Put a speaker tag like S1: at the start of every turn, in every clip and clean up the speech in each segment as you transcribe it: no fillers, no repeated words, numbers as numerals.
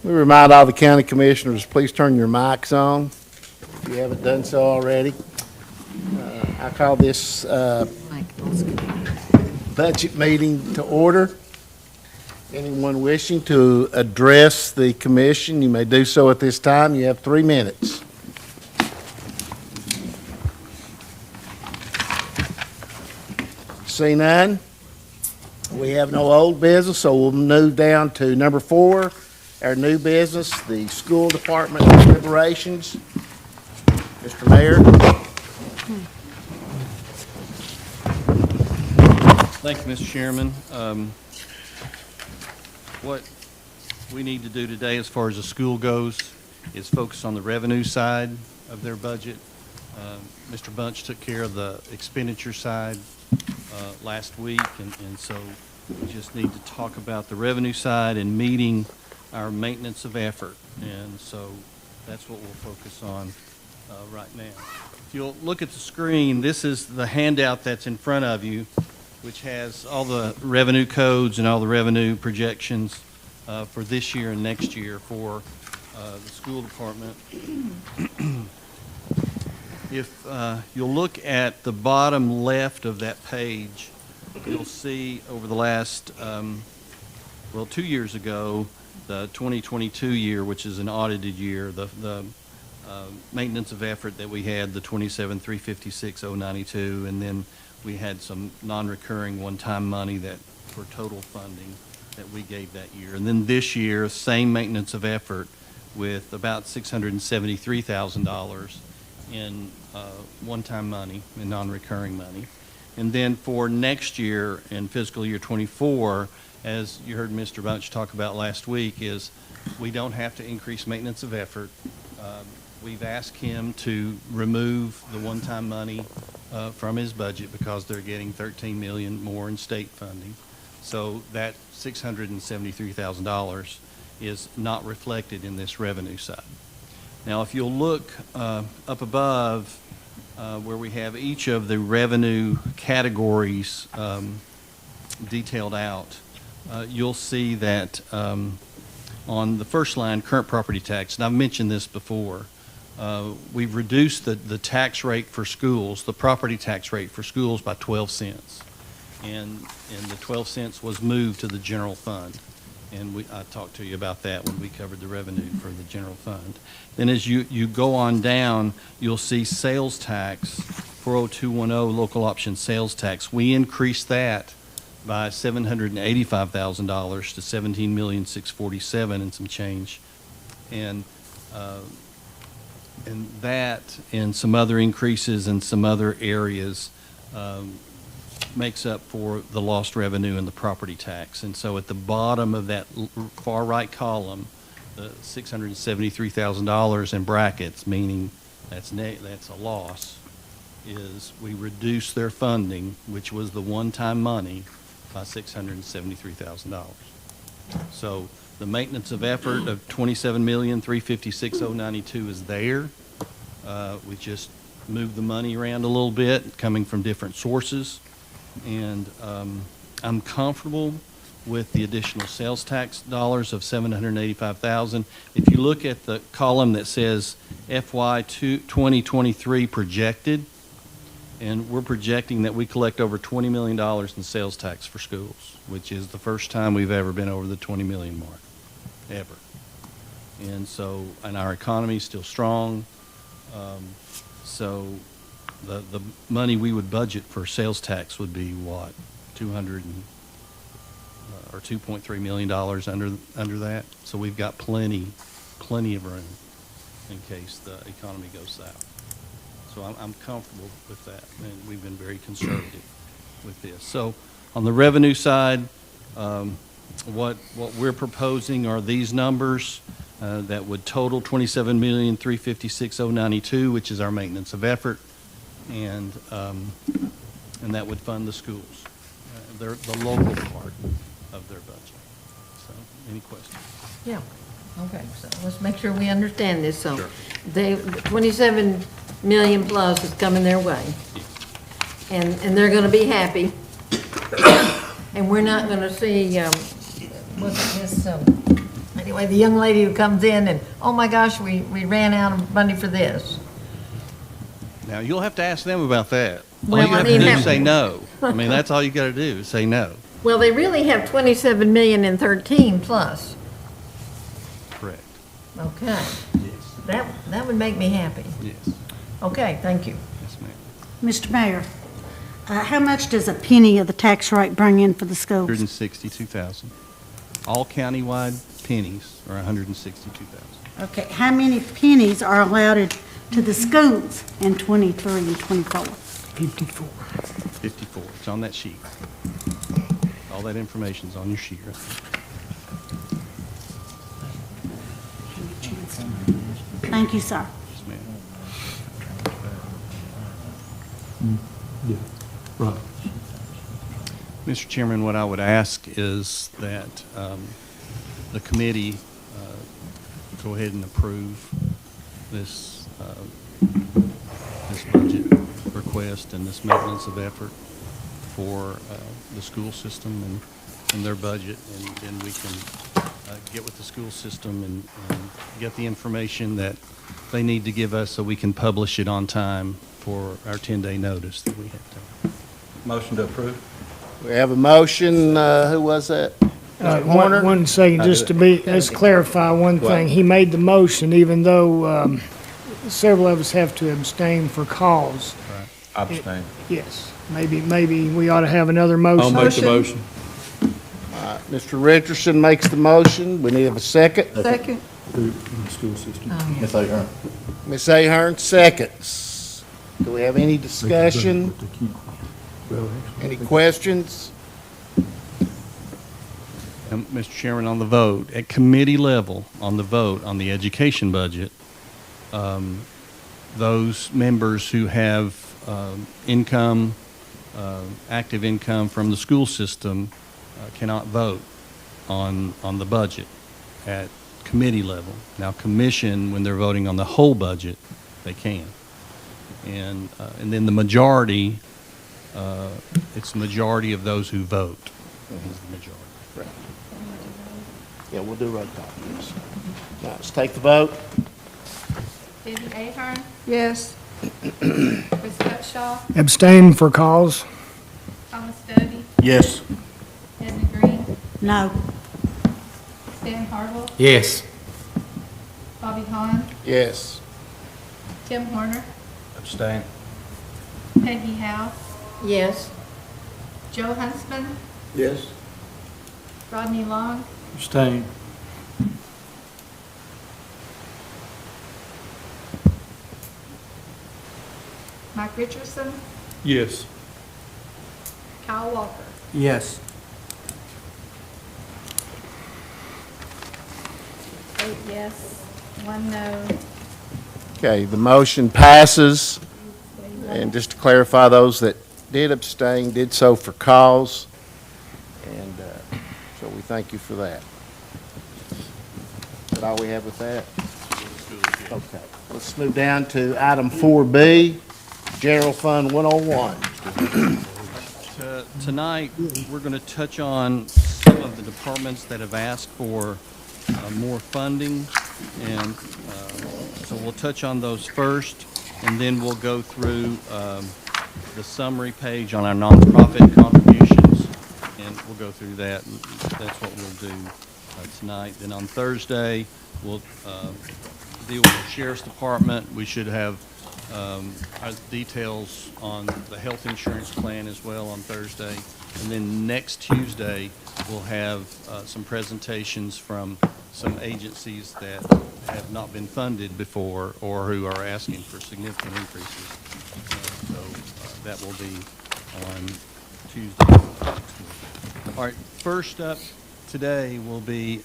S1: We remind all the county commissioners, please turn your mics on if you haven't done so already. I call this budget meeting to order. Anyone wishing to address the commission, you may do so at this time. You have 3 minutes. See none? We have no old business, so we'll move down to number 4, our new business, the school department deliberations. Mr. Mayor.
S2: Thank you, Mr. Chairman. What we need to do today as far as the school goes is focus on the revenue side of their budget. Mr. Bunch took care of the expenditure side last week, and so we just need to talk about the revenue side and meeting our maintenance of effort. And so that's what we'll focus on right now. If you'll look at the screen, this is the handout that's in front of you, which has all the revenue codes and all the revenue projections for this year and next year for the school department. If you'll look at the bottom left of that page, you'll see over the last, 2 years ago, the 2022 year, which is an audited year, the maintenance of effort that we had, the 27,356,092, and then we had some non-recurring one-time money that for total funding that we gave that year. And then this year, same maintenance of effort with about $673,000 in one-time money and non-recurring money. And then for next year, in fiscal year 24, as you heard Mr. Bunch talk about last week, is we don't have to increase maintenance of effort. We've asked him to remove the one-time money from his budget because they're getting $13 million more in state funding. So that $673,000 is not reflected in this revenue side. Now, if you'll look up above where we have each of the revenue categories detailed out, you'll see that on the first line, current property tax, and I've mentioned this before, we've reduced the tax rate for schools, the property tax rate for schools by 12 cents. And the 12 cents was moved to the general fund. And I talked to you about that when we covered the revenue for the general fund. Then as you go on down, you'll see sales tax, 40210 local option sales tax. We increased that by $785,000 to $17,647,000 and some change. And that and some other increases in some other areas makes up for the lost revenue in the property tax. And so at the bottom of that far right column, the $673,000 in brackets, meaning that's a loss, is we reduce their funding, which was the one-time money, by $673,000. So the maintenance of effort of $27,356,092 is there. We just moved the money around a little bit, coming from different sources. And I'm comfortable with the additional sales tax dollars of $785,000. If you look at the column that says FY 2023 projected, and we're projecting that we collect over $20 million in sales tax for schools, which is the first time we've ever been over the 20 million mark, ever. And so, and our economy is still strong. So the money we would budget for sales tax would be what, $2.3 million under that. So we've got plenty of room in case the economy goes south. So I'm comfortable with that, and we've been very conservative with this. So on the revenue side, what we're proposing are these numbers that would total $27,356,092, which is our maintenance of effort, and that would fund the schools, the local part of their budget. So, any questions?
S3: Yeah. Okay. So let's make sure we understand this. So,
S2: Sure.
S3: they 27 million plus is coming their way, and they're going to be happy, and we're not going to see. Was it this, anyway, the young lady who comes in and, oh my gosh, we ran out of money for this.
S2: Now, you'll have to ask them about that. All
S3: Well,
S2: you
S3: I
S2: have to
S3: mean,
S2: do
S3: that-
S2: is say no. I mean, that's all you got to do, is say no.
S3: Well, they really have 27 million in 13 plus.
S2: Correct.
S3: Okay,
S2: Yes.
S3: that would make me happy.
S2: Yes.
S3: Okay, thank you.
S2: Yes, ma'am.
S4: Mr. Mayor, how much does a penny of the tax rate bring in for the schools?
S2: 162,000. All countywide pennies are 162,000.
S4: Okay, how many pennies are allotted to the schools in 23 and 24?
S5: 54.
S2: 54. It's on that sheet. All that information's on your sheet, right?
S4: Thank you, sir.
S2: Yes, ma'am.
S5: Yeah, right.
S2: Mr. Chairman, what I would ask is that the committee go ahead and approve this budget request and this maintenance of effort for the school system and their budget, and then we can get with the school system and get the information that they need to give us so we can publish it on time for our 10-day notice that we have to.
S6: Motion to approve?
S1: We have a motion, who was that? Warner?
S5: One second, just to be, let's clarify one thing. He made the motion even though several of us have to abstain for cause.
S6: Abstain.
S5: Yes, maybe we ought to have another
S6: I'll
S5: motion.
S6: make the motion.
S1: Mr. Richardson makes the motion. We need a second.
S3: Second.
S5: In the school system.
S6: Yes, I heard.
S1: Ms. Ahern seconds. Do we have any discussion? Any questions?
S2: Mr. Chairman, on the vote, at committee level, on the vote on the education budget, those members who have income, active income from the school system cannot vote on the budget at committee level. Now, commission, when they're voting on the whole budget, they can. And then the majority, it's the majority of those who vote is the majority.
S1: Right. Yeah, we'll do roll call, yes. Now, let's take the vote.
S7: Debbie Ahern,
S3: Yes.
S7: Chris Upshaw,
S5: Abstain for cause.
S7: Thomas Doty,
S6: Yes.
S7: Edna Green,
S4: No.
S7: Stan Harville,
S6: Yes.
S7: Bobby Hahn,
S1: Yes.
S7: Tim Horner,
S6: Abstain.
S7: Peggy Howe,
S3: Yes.
S7: Joe Huntsman,
S1: Yes.
S7: Rodney Long,
S6: Abstain.
S7: Mike Richardson,
S6: Yes.
S7: Kyle Walker.
S6: Yes.
S7: 8 yes, 1 no.
S1: Okay, the motion passes. And just to clarify, those that did abstain did so for cause. And so we thank you for that. Is that all we have with that? Okay, let's move down to item 4B, General Fund 101.
S2: Tonight, we're going to touch on some of the departments that have asked for more funding, and so we'll touch on those first, and then we'll go through the summary page on our nonprofit contributions, and we'll go through that, and that's what we'll do tonight. Then on Thursday, we'll deal with the Sheriff's Department. We should have details on the health insurance plan as well on Thursday. And then next Tuesday, we'll have some presentations from some agencies that have not been funded before or who are asking for significant increases. So that will be on Tuesday. All right, first up today will be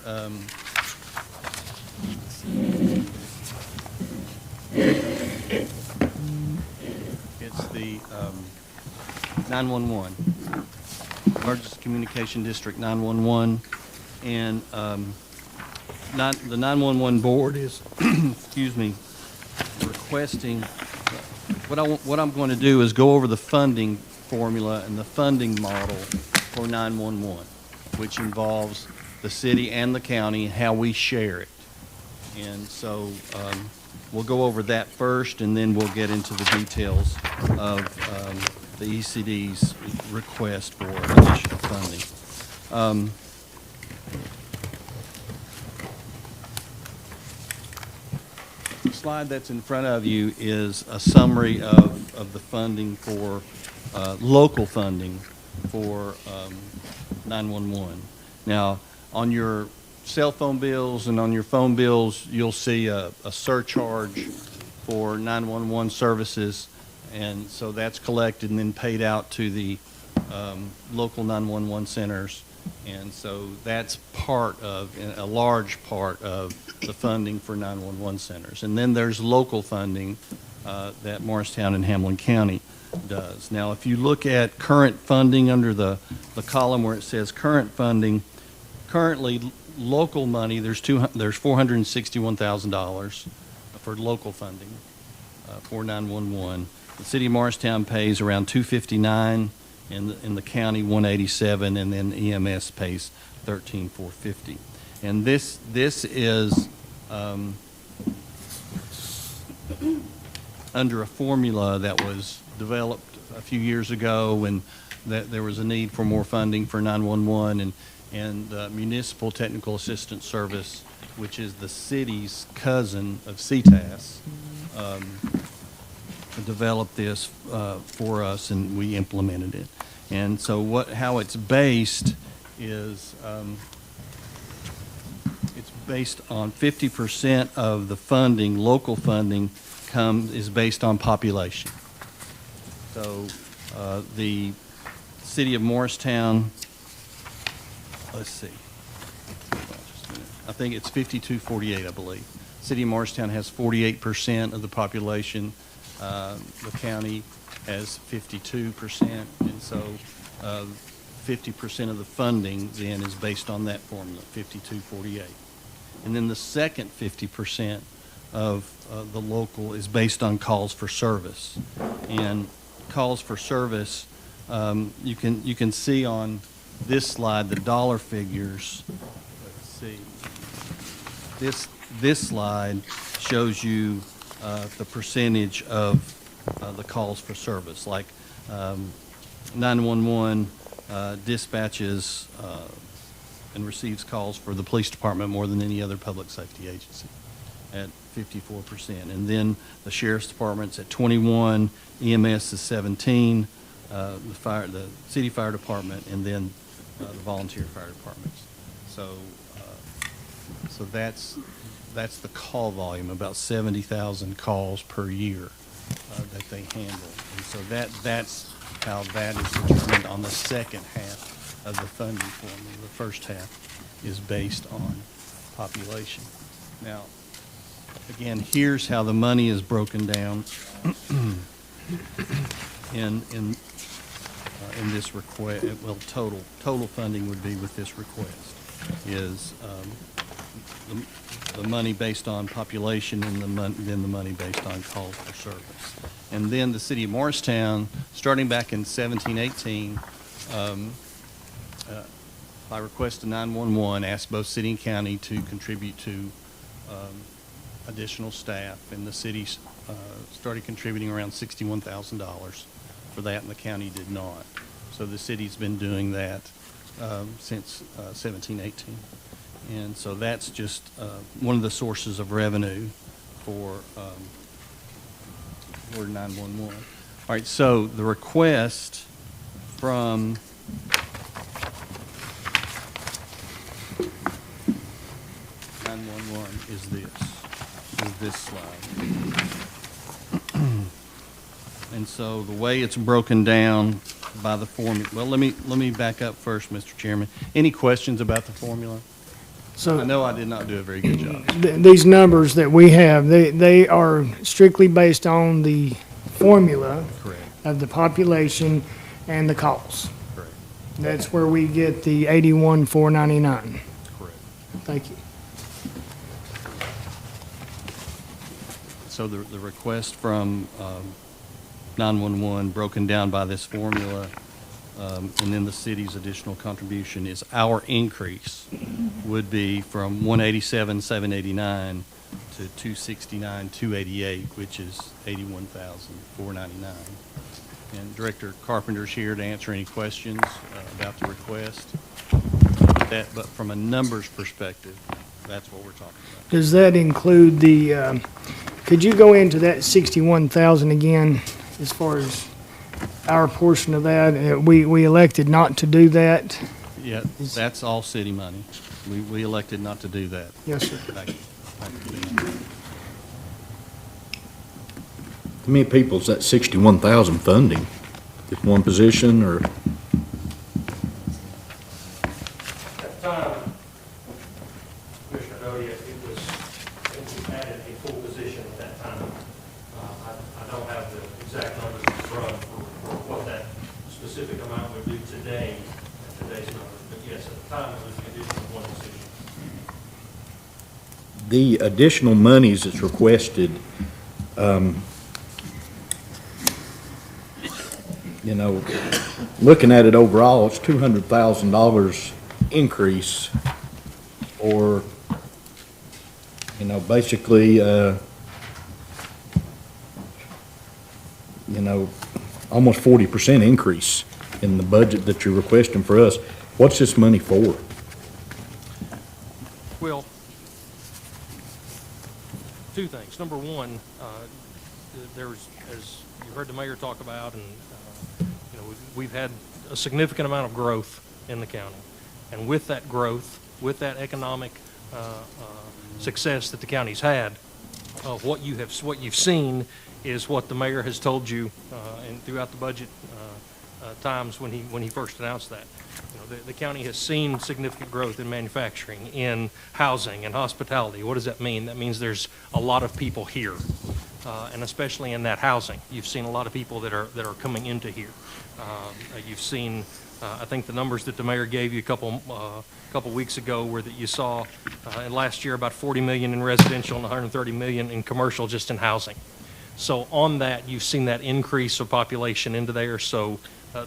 S2: it's the 911, Emergency Communication District 911, and the 911 board is, excuse me, requesting, what I'm going to do is go over the funding formula and the funding model for 911, which involves the city and the county, and how we share it. And so we'll go over that first, and then we'll get into the details of the ECD's request for additional funding. The slide that's in front of you is a summary of the funding for, local funding for 911. Now, on your cell phone bills and on your phone bills, you'll see a surcharge for 911 services, and so that's collected and then paid out to the local 911 centers. And so that's part of, a large part of the funding for 911 centers. And then there's local funding that Morristown and Hamblen County does. Now, if you look at current funding under the column where it says current funding, currently local money, there's $461,000 for local funding for 911. The city of Morristown pays around $259,000. In the county, $187,000, and then EMS pays $13,450. And this is under a formula that was developed a few years ago when there was a need for more funding for 911, and Municipal Technical Assistance Service, which is the city's cousin of CTAS, developed this for us, and we implemented it. And so how it's based is it's based on 50% of the funding, local funding, is based on population. So the city of Morristown, let's see, I think it's 52-48, I believe. City of Morristown has 48% of the population. The county has 52%, and so 50% of the funding then is based on that formula, 52-48. And then the second 50% of the local is based on calls for service. And calls for service, you can see on this slide the dollar figures. Let's see. This slide shows you the percentage of the calls for service, like 911 dispatches and receives calls for the police department more than any other public safety agency at 54%. And then the sheriff's department's at 21, EMS is 17, the city fire department, and then the volunteer fire departments. So that's the call volume, about 70,000 calls per year that they handle. And so that's how that is determined on the second half of the funding formula. The first half is based on population. Now, again, here's how the money is broken down in this request. Well, total funding would be with this request is the money based on population and then the money based on calls for service. And then the city of Morristown, starting back in 1718, by request of 911, asked both city and county to contribute to additional staff, and the city started contributing around $61,000 for that, and the county did not. So the city's been doing that since 1718. And so that's just one of the sources of revenue for 911. All right, so the request from is this slide. And so the way it's broken down by the formula, well, let me back up first, Mr. Chairman. Any questions about the formula?
S5: So
S2: I know I did not do a very good job.
S5: these numbers that we have, they are strictly based on the formula
S2: Correct.
S5: of the population and the calls.
S2: Correct.
S5: That's where we get the 81,499.
S2: Correct.
S5: Thank you.
S2: So the request from 911 broken down by this formula, and then the city's additional contribution is our increase would be from 187,789 to 269,288, which is 81,499. And Director Carpenter's here to answer any questions about the request. But from a numbers perspective, that's what we're talking about.
S5: Does that include the, could you go into that 61,000 again, as far as our portion of that? We elected not to do that.
S2: Yeah, that's all city money. We elected not to do that.
S5: Yes, sir.
S2: Back then.
S8: How many people's that 61,000 funding? Just one position or?
S9: At the time, Commissioner Doty, it we added a full position at that time. I don't have the exact numbers to run for what that specific amount would do today, at today's numbers. But yes, at the time, it was the addition of one position.
S8: The additional monies that's requested, you know, looking at it overall, it's $200,000 increase, or, you know, basically, you know, almost 40% increase in the budget that you're requesting for us. What's this money for?
S9: Well, two things. Number one, there's, as you heard the mayor talk about, and you know, we've had a significant amount of growth in the county, and with that growth, with that economic success that the county's had, what you've seen is what the mayor has told you, and throughout the budget times when he first announced that. You know, the county has seen significant growth in manufacturing, in housing and hospitality. What does that mean? That means there's a lot of people here, and especially in that housing. You've seen a lot of people that are coming into here. You've seen, I think the numbers that the mayor gave you a couple weeks ago were that you saw in last year about 40 million in residential and 130 million in commercial just in housing. So on that, you've seen that increase of population into there. So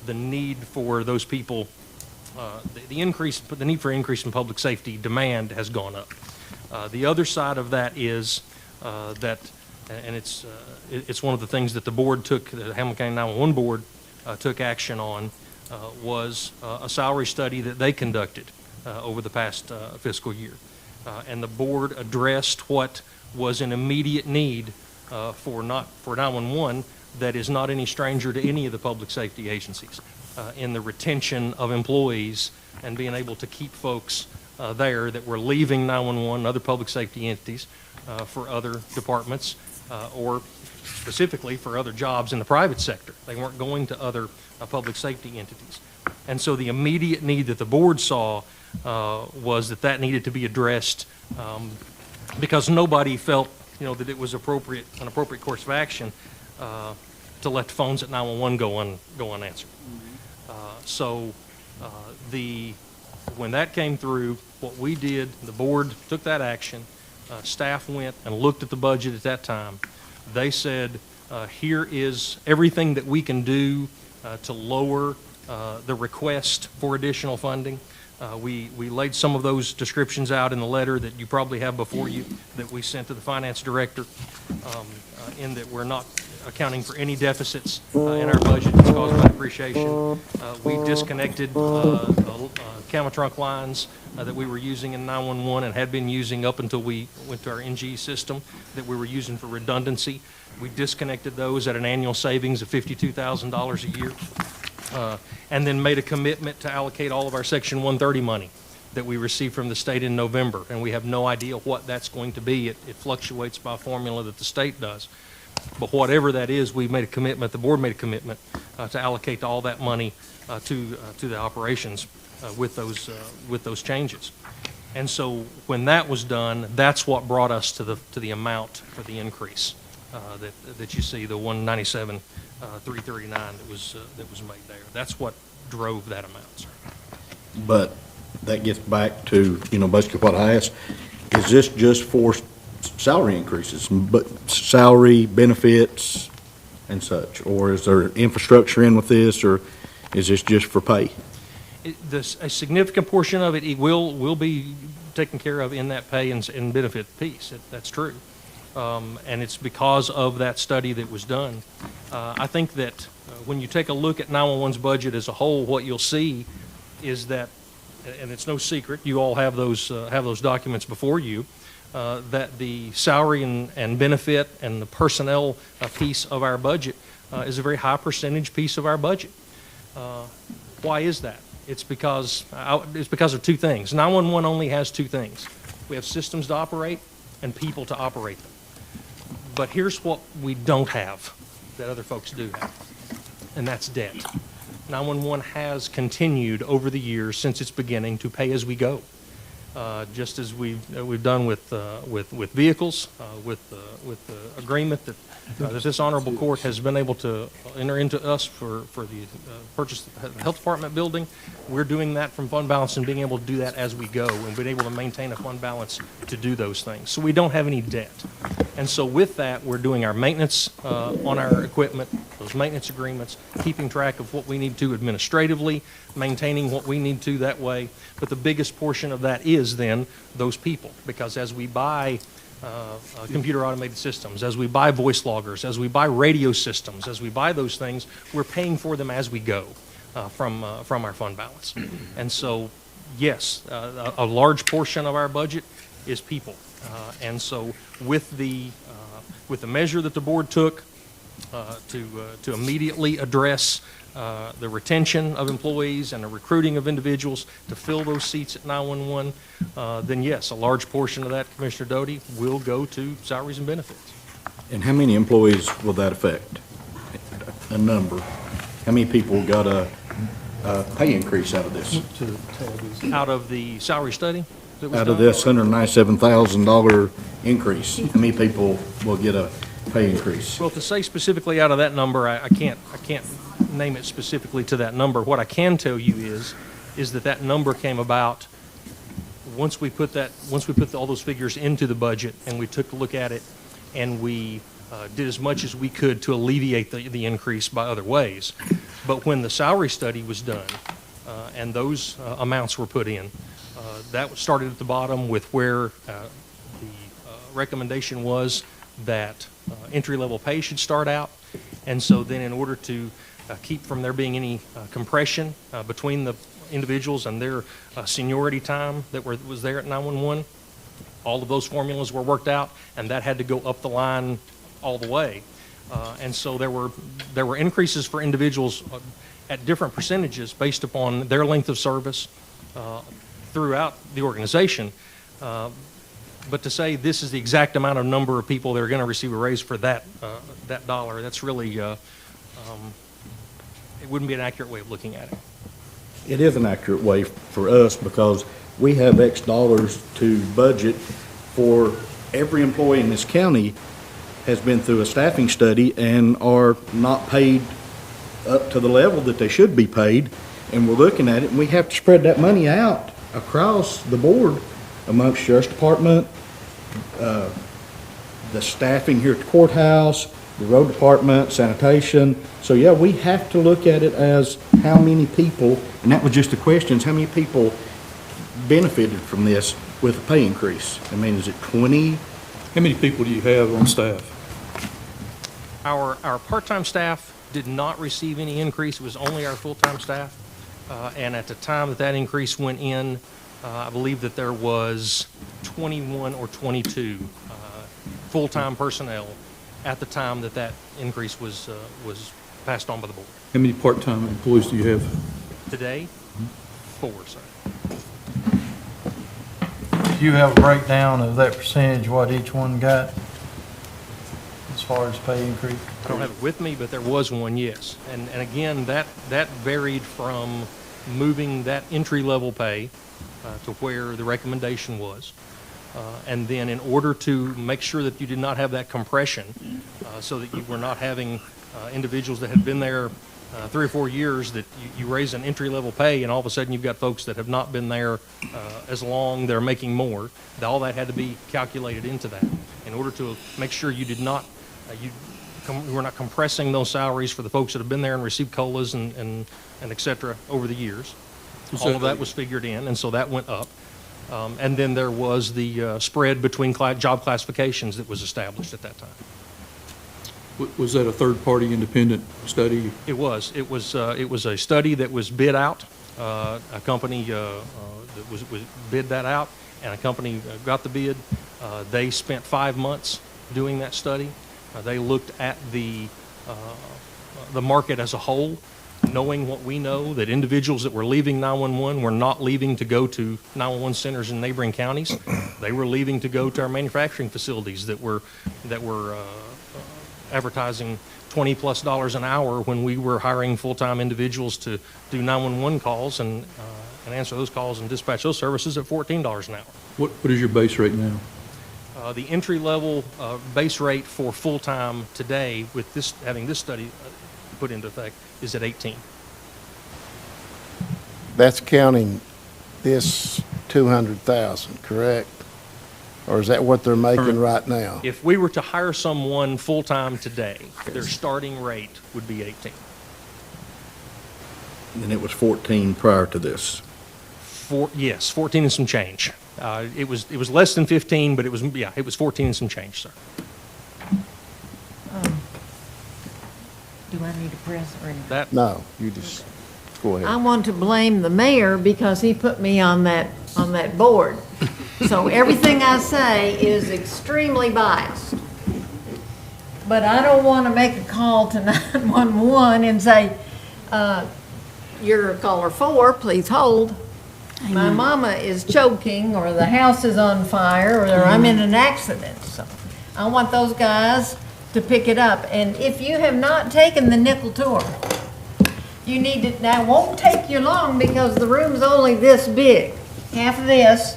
S9: the need for those people, the need for increase in public safety demand has gone up. The other side of that is that, and it's one of the things that the board took, the Hamblen County 911 board took action on, was a salary study that they conducted over the past fiscal year. And the board addressed what was an immediate need for 911 that is not any stranger to any of the public safety agencies, in the retention of employees and being able to keep folks there that were leaving 911, other public safety entities, for other departments, or specifically for other jobs in the private sector. They weren't going to other public safety entities. And so the immediate need that the board saw was that needed to be addressed, because nobody felt, you know, that it was an appropriate course of action to let the phones at 911 go unanswered. When that came through, what we did, the board took that action. Staff went and looked at the budget at that time. They said, here is everything that we can do to lower the request for additional funding. We laid some of those descriptions out in the letter that you probably have before you that we sent to the finance director, in that we're not accounting for any deficits in our budget that's caused by depreciation. We disconnected camera trunk lines that we were using in 911 and had been using up until we went to our NG system that we were using for redundancy. We disconnected those at an annual savings of $52,000 a year. And then made a commitment to allocate all of our Section 130 money that we received from the state in November. And we have no idea what that's going to be. It fluctuates by a formula that the state does. But whatever that is, we made a commitment, the board made a commitment to allocate all that money to the operations with those changes. And so when that was done, that's what brought us to the amount for the increase that you see, the 197,339 that was made there. That's what drove that amount, sir.
S8: But that gets back to, you know, basically what I asked. Is this just for salary increases, but salary, benefits, and such? Or is there infrastructure in with this, or is this just for pay?
S9: A significant portion of it will be taken care of in that pay and benefit piece. That's true. And it's because of that study that was done. I think that when you take a look at 911's budget as a whole, what you'll see is that, and it's no secret, you all have those documents before you, that the salary and benefit and the personnel piece of our budget is a very high percentage piece of our budget. Why is that? It's because of two things. 911 only has two things. We have systems to operate and people to operate them. But here's what we don't have that other folks do have, and that's debt. 911 has continued over the years since its beginning to pay as we go, just as we've done with vehicles, with the agreement that this honorable court has been able to enter into us for the purchase of the health department building. We're doing that from fund balance and being able to do that as we go, and being able to maintain a fund balance to do those things. So we don't have any debt. And so with that, we're doing our maintenance on our equipment, those maintenance agreements, keeping track of what we need to administratively, maintaining what we need to that way. But the biggest portion of that is then those people, because as we buy computer automated systems, as we buy voice loggers, as we buy radio systems, as we buy those things, we're paying for them as we go from our fund balance. And so, yes, a large portion of our budget is people. And so with the measure that the board took to immediately address the retention of employees and the recruiting of individuals to fill those seats at 911, then yes, a large portion of that, Commissioner Doty, will go to salaries and benefits.
S8: And how many employees will that affect? A number. How many people got a pay increase out of this?
S9: Out of the salary study that was
S8: Out of
S9: done?
S8: this $197,000 increase, how many people will get a pay increase?
S9: Well, to say specifically out of that number, I can't name it specifically to that number. What I can tell you is that number came about once we put all those figures into the budget, and we took a look at it, and we did as much as we could to alleviate the increase by other ways. But when the salary study was done, and those amounts were put in, that started at the bottom with where the recommendation was that entry-level pay should start out. And so then in order to keep from there being any compression between the individuals and their seniority time that was there at 911, all of those formulas were worked out, and that had to go up the line all the way. And so there were increases for individuals at different percentages based upon their length of service throughout the organization. But to say this is the exact amount of number of people that are going to receive a raise for that dollar, that's really, it wouldn't be an accurate way of looking at it.
S8: It is an accurate way for us because we have X dollars to budget for every employee in this county has been through a staffing study and are not paid up to the level that they should be paid. And we're looking at it, and we have to spread that money out across the board amongst Sheriff's Department, the staffing here at the courthouse, the road department, sanitation. So yeah, we have to look at it as how many people, and that was just the questions, how many people benefited from this with a pay increase? I mean, is it 20?
S6: How many people do you have on staff?
S9: Our part-time staff did not receive any increase. It was only our full-time staff. And at the time that increase went in, I believe that there was 21 or 22 full-time personnel at the time that increase was passed on by the board.
S6: How many part-time employees do you have?
S9: Today, 4, sir.
S10: Do you have a breakdown of that percentage, what each one got as far as pay increase?
S9: I don't have it with me, but there was one, yes. And again, that varied from moving that entry-level pay to where the recommendation was. And then in order to make sure that you did not have that compression, so that you were not having individuals that had been there 3 or 4 years, that you raise an entry-level pay and all of a sudden you've got folks that have not been there as long, they're making more. All that had to be calculated into that in order to make sure you did not, you were not compressing those salaries for the folks that have been there and received COLAs and et cetera over the years. All of that was figured in, and so that went up. And then there was the spread between job classifications that was established at that time.
S6: Was that a third-party independent study?
S9: It was. It was a study that was bid out. A company that was bid that out, and a company got the bid. They spent 5 months doing that study. They looked at the market as a whole, knowing what we know, that individuals that were leaving 911 were not leaving to go to 911 centers in neighboring counties. They were leaving to go to our manufacturing facilities that were advertising $20+ an hour when we were hiring full-time individuals to do 911 calls and answer those calls and dispatch those services at $14 an hour.
S6: What is your base rate now?
S9: The entry-level base rate for full-time today, with this having this study put into effect, is at 18.
S1: That's counting this 200,000, correct? Or is that what they're making right now?
S9: If we were to hire someone full-time today, their starting rate would be 18.
S8: And it was 14 prior to this.
S9: Yes, 14 and some change. It was less than 15, but it was 14 and some change, sir.
S3: Do I need to press or anything?
S9: That
S1: No, you just, go
S3: I
S1: ahead.
S3: want to blame the mayor because he put me on that board. So everything I say is extremely biased. But I don't want to make a call to 911 and say, you're caller 4, please hold. My mama is choking, or the house is on fire, or I'm in an accident. So I want those guys to pick it up. And if you have not taken the nickel tour, you need to, now it won't take you long because the room's only this big, half of this,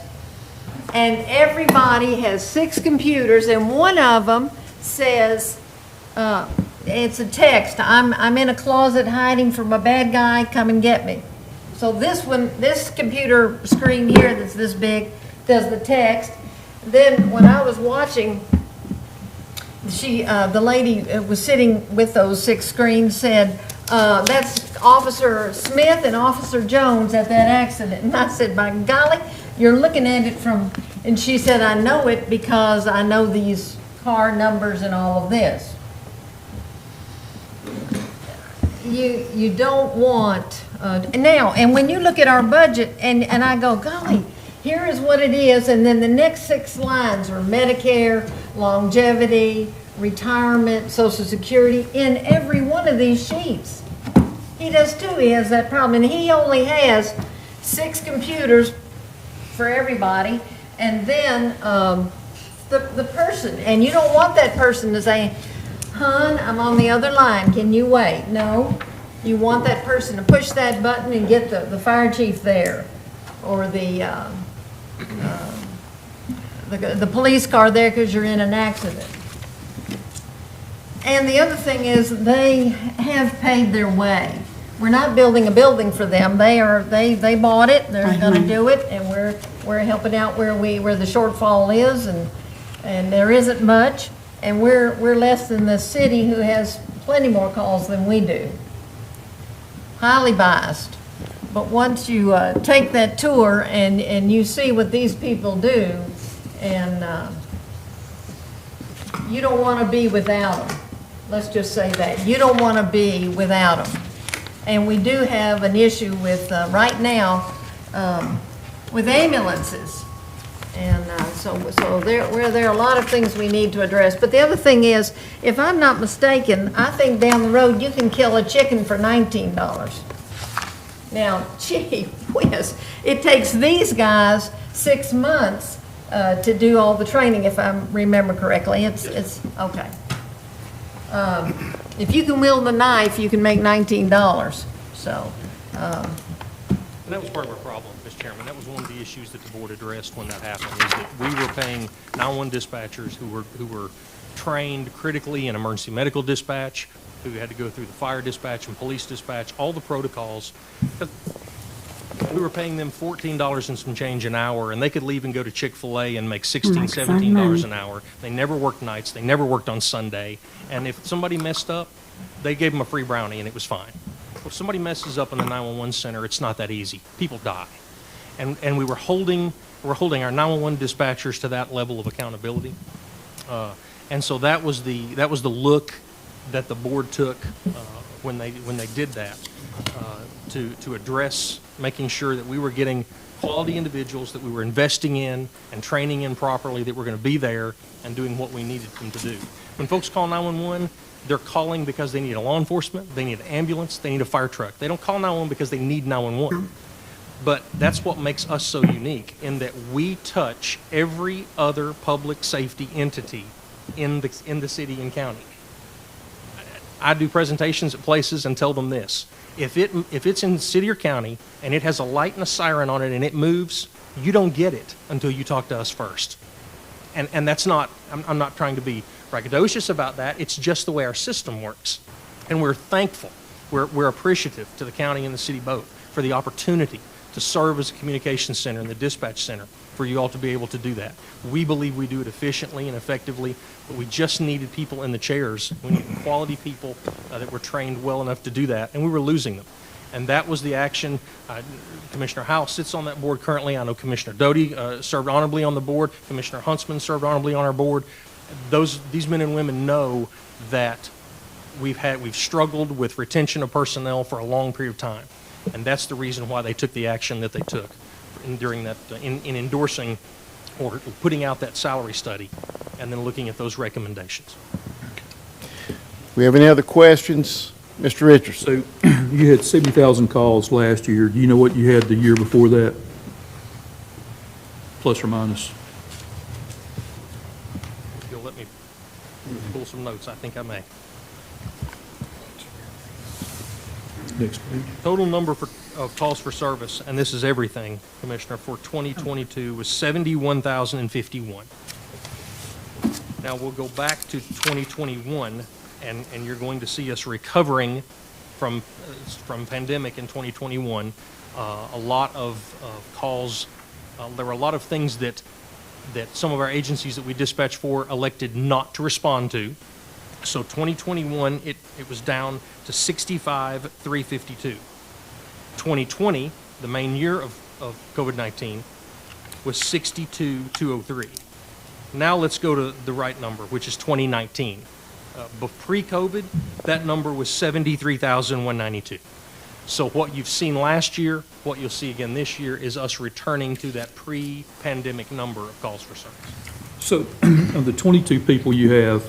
S3: and everybody has 6 computers, and one of them says, it's a text, I'm in a closet hiding from a bad guy, come and get me. So this computer screen here that's this big does the text. Then when I was watching, the lady was sitting with those 6 screens said, that's Officer Smith and Officer Jones at that accident. And I said, by golly, you're looking at it from, and she said, I know it because I know these car numbers and all of this. You don't want, now, and when you look at our budget, and I go, golly, here is what it is, and then the next 6 lines are Medicare, longevity, retirement, Social Security, in every one of these sheets. He does too, he has that problem, and he only has 6 computers for everybody, and then the person, and you don't want that person to say, hon, I'm on the other line, can you wait? No, you want that person to push that button and get the fire chief there, or the police car there because you're in an accident. And the other thing is they have paid their way. We're not building a building for them. They bought it, they're gonna do it, and we're helping out where the shortfall is, and there isn't much. And we're less than the city, who has plenty more calls than we do. Highly biased. But once you take that tour and you see what these people do, and you don't want to be without them. Let's just say that. You don't want to be without them. And we do have an issue with, right now, with ambulances. And so there are a lot of things we need to address. But the other thing is, if I'm not mistaken, I think down the road you can kill a chicken for $19. Now, gee whiz, it takes these guys 6 months to do all the training, if I remember correctly. It's okay. If you can wield the knife, you can make $19. So.
S9: And that was part of our problem, Mr. Chairman. That was one of the issues that the board addressed when that happened, is that we were paying 911 dispatchers who were trained critically in emergency medical dispatch, who had to go through the fire dispatch and police dispatch, all the protocols. We were paying them $14 and some change an hour, and they could leave and go to Chick-fil-A and make $16, $17 an hour. They never worked nights. They never worked on Sunday. And if somebody messed up, they gave them a free brownie, and it was fine. If somebody messes up in the 911 center, it's not that easy. People die. And we were holding we're holding our 911 dispatchers to that level of accountability. And so that was the look that the board took when they did that, to address making sure that we were getting quality individuals that we were investing in and training in properly, that were going to be there and doing what we needed them to do. When folks call 911, they're calling because they need a law enforcement, they need an ambulance, they need a fire truck. They don't call 911 because they need 911. But that's what makes us so unique, in that we touch every other public safety entity in the city and county. I do presentations at places and tell them this: if it's in the city or county and it has a light and a siren on it and it moves, you don't get it until you talk to us first. And that's not, I'm not trying to be braggadocious about that. It's just the way our system works. And we're thankful, we're appreciative to the county and the city both for the opportunity to serve as a communications center and the dispatch center for you all to be able to do that. We believe we do it efficiently and effectively, but we just needed people in the chairs. We needed quality people that were trained well enough to do that, and we were losing them. And that was the action. Commissioner Howell sits on that board currently. I know Commissioner Doty served honorably on the board. Commissioner Huntsman served honorably on our board. These men and women know that we've struggled with retention of personnel for a long period of time. And that's the reason why they took the action that they took in endorsing or putting out that salary study and then looking at those recommendations.
S1: We have any other questions? Mr. Richardson?
S6: So you had 70,000 calls last year. Do you know what you had the year before that? Plus or minus?
S9: If you'll let me pull some notes, I think I may.
S6: Next page.
S9: Total number of calls for service, and this is everything, Commissioner, for 2022 was 71,051. Now we'll go back to 2021, and you're going to see us recovering from pandemic in 2021. A lot of calls. There were a lot of things that some of our agencies that we dispatch for elected not to respond to. So 2021, it was down to 65,352. 2020, the main year of COVID-19, was 62,203. Now let's go to the right number, which is 2019. Pre-COVID, that number was 73,192. So what you've seen last year, what you'll see again this year, is us returning to that pre-pandemic number of calls for service.
S6: So of the 22 people you have,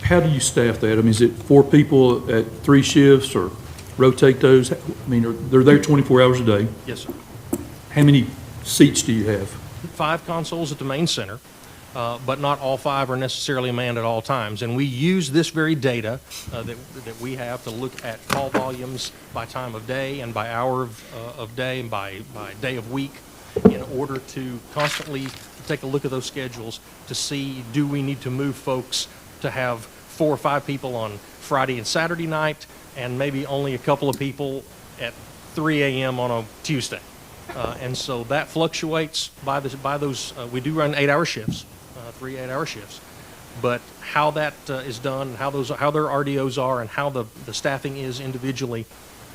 S6: how do you staff that? I mean, is it 4 people at 3 shifts, or rotate those? I mean, they're there 24 hours a day.
S9: Yes, sir.
S6: How many seats do you have?
S9: 5 consoles at the main center, but not all 5 are necessarily manned at all times. And we use this very data that we have to look at call volumes by time of day and by hour of day and by day of week, in order to constantly take a look at those schedules to see, do we need to move folks to have 4 or 5 people on Friday and Saturday night, and maybe only a couple of people at 3 a.m. on a Tuesday. And so that fluctuates by those. We do run 8-hour shifts, 3 8-hour shifts. But how that is done, how their RDOs are, and how the staffing is individually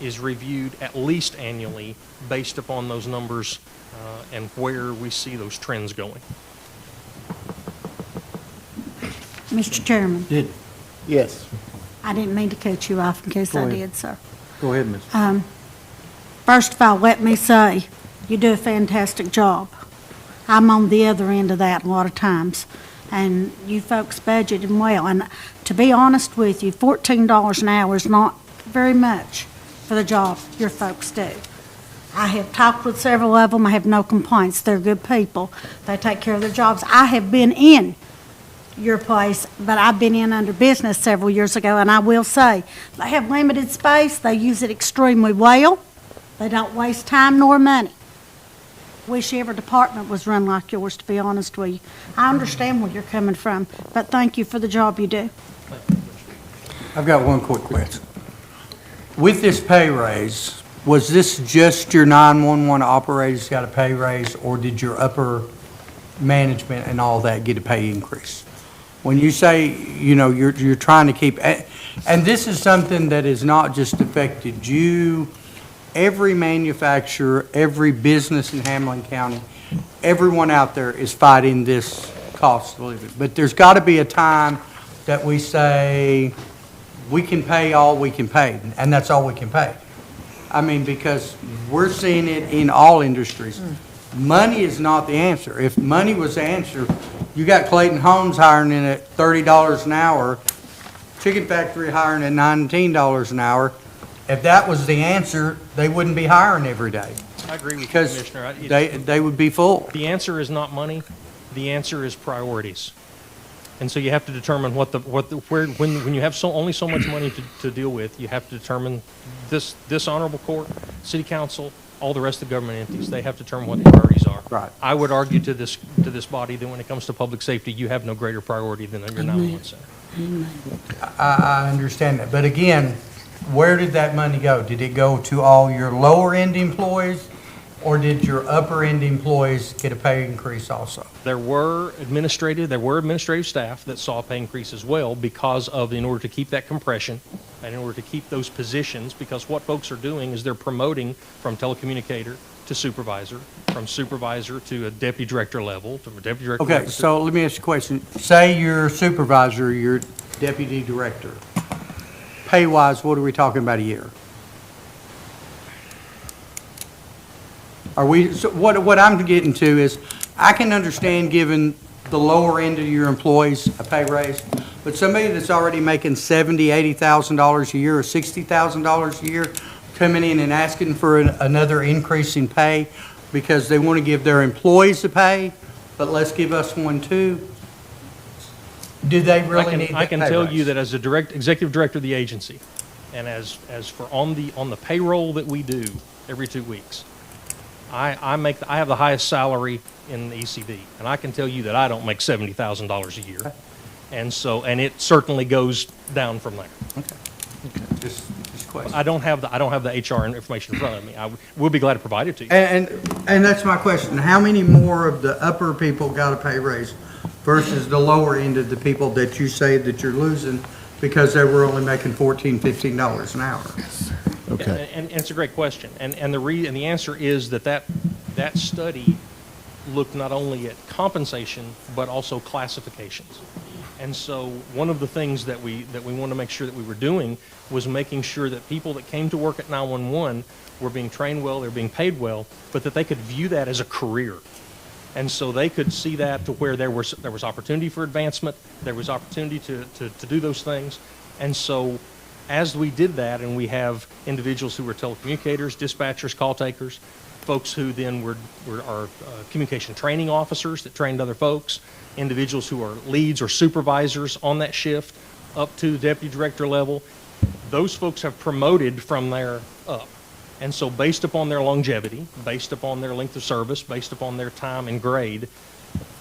S9: is reviewed at least annually based upon those numbers and where we see those trends going.
S4: Mr. Chairman,
S1: Yes.
S4: I didn't mean to cut you off in case I did, sir.
S8: Go ahead, Ms.
S4: First of all, let me say, you do a fantastic job. I'm on the other end of that a lot of times, and you folks budgeted well. And to be honest with you, $14 an hour is not very much for the job your folks do. I have talked with several of them. I have no complaints. They're good people. They take care of their jobs. I have been in your place, but I've been in under business several years ago, and I will say, they have limited space. They use it extremely well. They don't waste time nor money. Wish every department was run like yours, to be honest with you. I understand where you're coming from, but thank you for the job you do.
S11: I've got one quick question. With this pay raise, was this just your 911 operators got a pay raise, or did your upper management and all that get a pay increase? When you say, you know, you're trying to keep, and this is something that has not just affected you, every manufacturer, every business in Hamblen County everyone out there is fighting this cost of living. But there's got to be a time that we say, we can pay all we can pay, and that's all we can pay. I mean, because we're seeing it in all industries. Money is not the answer. If money was the answer, you got Clayton Homes hiring in at $30 an hour, Chicken Factory hiring at $19 an hour. If that was the answer, they wouldn't be hiring every day.
S9: I agree with you,
S11: Because
S9: Commissioner.
S11: they would be full.
S9: The answer is not money. The answer is priorities. And so you have to determine when you have only so much money to deal with, you have to determine this honorable court, city council, all the rest of the government entities, they have to determine what the priorities are.
S11: Right.
S9: I would argue to this body that when it comes to public safety, you have no greater priority than your 911 center.
S11: I understand that. But again, where did that money go? Did it go to all your lower-end employees, or did your upper-end employees get a pay increase also?
S9: There were administrative staff that saw a pay increase as well because of, in order to keep that compression and in order to keep those positions, because what folks are doing is they're promoting from telecommunicator to supervisor, from supervisor to a deputy director level, to a deputy director.
S11: Okay, so let me ask you a question. Say you're supervisor, you're deputy director. Pay-wise, what are we talking about a year? So what I'm getting to is, I can understand giving the lower end of your employees a pay raise, but somebody that's already making $70,000, $80,000 a year or $60,000 a year coming in and asking for another increase in pay because they want to give their employees a pay, but let's give us one too. Do they really need that
S9: I can
S11: pay
S9: tell
S11: raise?
S9: you that as a executive director of the agency, and as for on the payroll that we do every 2 weeks, I have the highest salary in the ECD, and I can tell you that I don't make $70,000 a year, and it certainly goes down from there.
S11: Just question.
S9: I don't have the HR information in front of me. We'll be glad to provide it to you.
S11: And that's my question. How many more of the upper people got a pay raise versus the lower end of the people that you say that you're losing because they were only making $14, $15 an hour?
S1: Okay.
S9: And it's a great question. And the answer is that study looked not only at compensation, but also classifications. And so one of the things that we wanted to make sure that we were doing was making sure that people that came to work at 911 were being trained well, they were being paid well, but that they could view that as a career. And so they could see that to where there was opportunity for advancement, there was opportunity to do those things. And so as we did that, and we have individuals who were telecommunicators, dispatchers, call takers, folks who then were our communication training officers that trained other folks, individuals who are leads or supervisors on that shift up to deputy director level, those folks have promoted from there up. And so based upon their longevity, based upon their length of service, based upon their time and grade,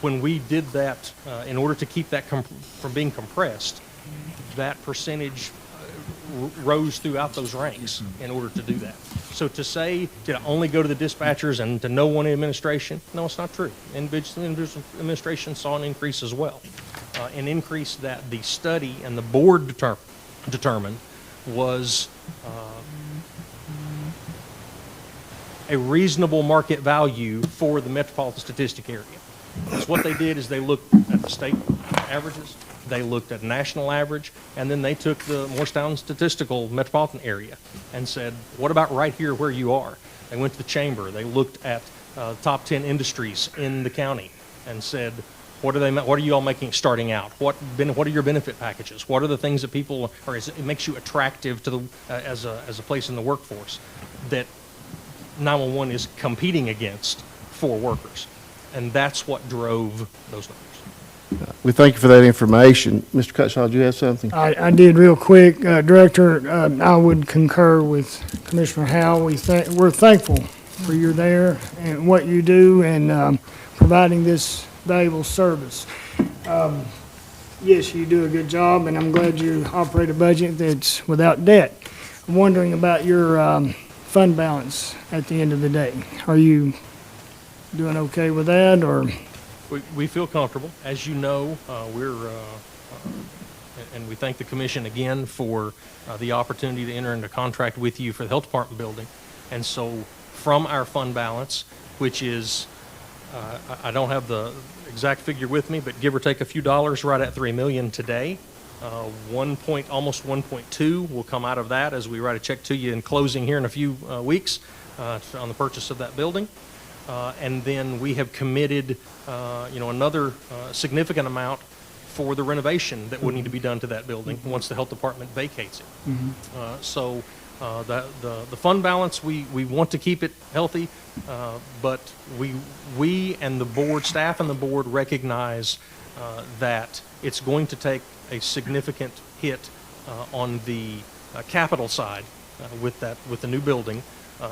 S9: when we did that, in order to keep that from being compressed, that percentage rose throughout those ranks in order to do that. So to say, did it only go to the dispatchers and to no one in administration? No, it's not true. Individual administration saw an increase as well. An increase that the study and the board determined was a reasonable market value for the metropolitan statistic area. So what they did is they looked at the state averages, they looked at national average, and then they took the Morristown statistical metropolitan area and said, what about right here where you are? They went to the chamber, they looked at top 10 industries in the county and said, what are you all making starting out? What are your benefit packages? What are the things that people, or it makes you attractive to the as a place in the workforce that 911 is competing against for workers? And that's what drove those numbers.
S1: We thank you for that information. Mr. Cutshaw, do you have something?
S5: I did real quick. Director, I would concur with Commissioner Howell. We're thankful for you there and what you do and providing this valuable service. Yes, you do a good job, and I'm glad you operate a budget that's without debt. I'm wondering about your fund balance at the end of the day. Are you doing okay with that, or?
S9: We feel comfortable. As you know, and we thank the commission again for the opportunity to enter into contract with you for the health department building. And so from our fund balance, which is I don't have the exact figure with me, but give or take a few dollars, right at 3 million today. Almost 1.2 will come out of that as we write a check to you in closing here in a few weeks on the purchase of that building. And then we have committed, another significant amount for the renovation that would need to be done to that building once the health department vacates it. So the fund balance, we want to keep it healthy, but we and the board, staff and the board recognize that it's going to take a significant hit on the capital side with the new building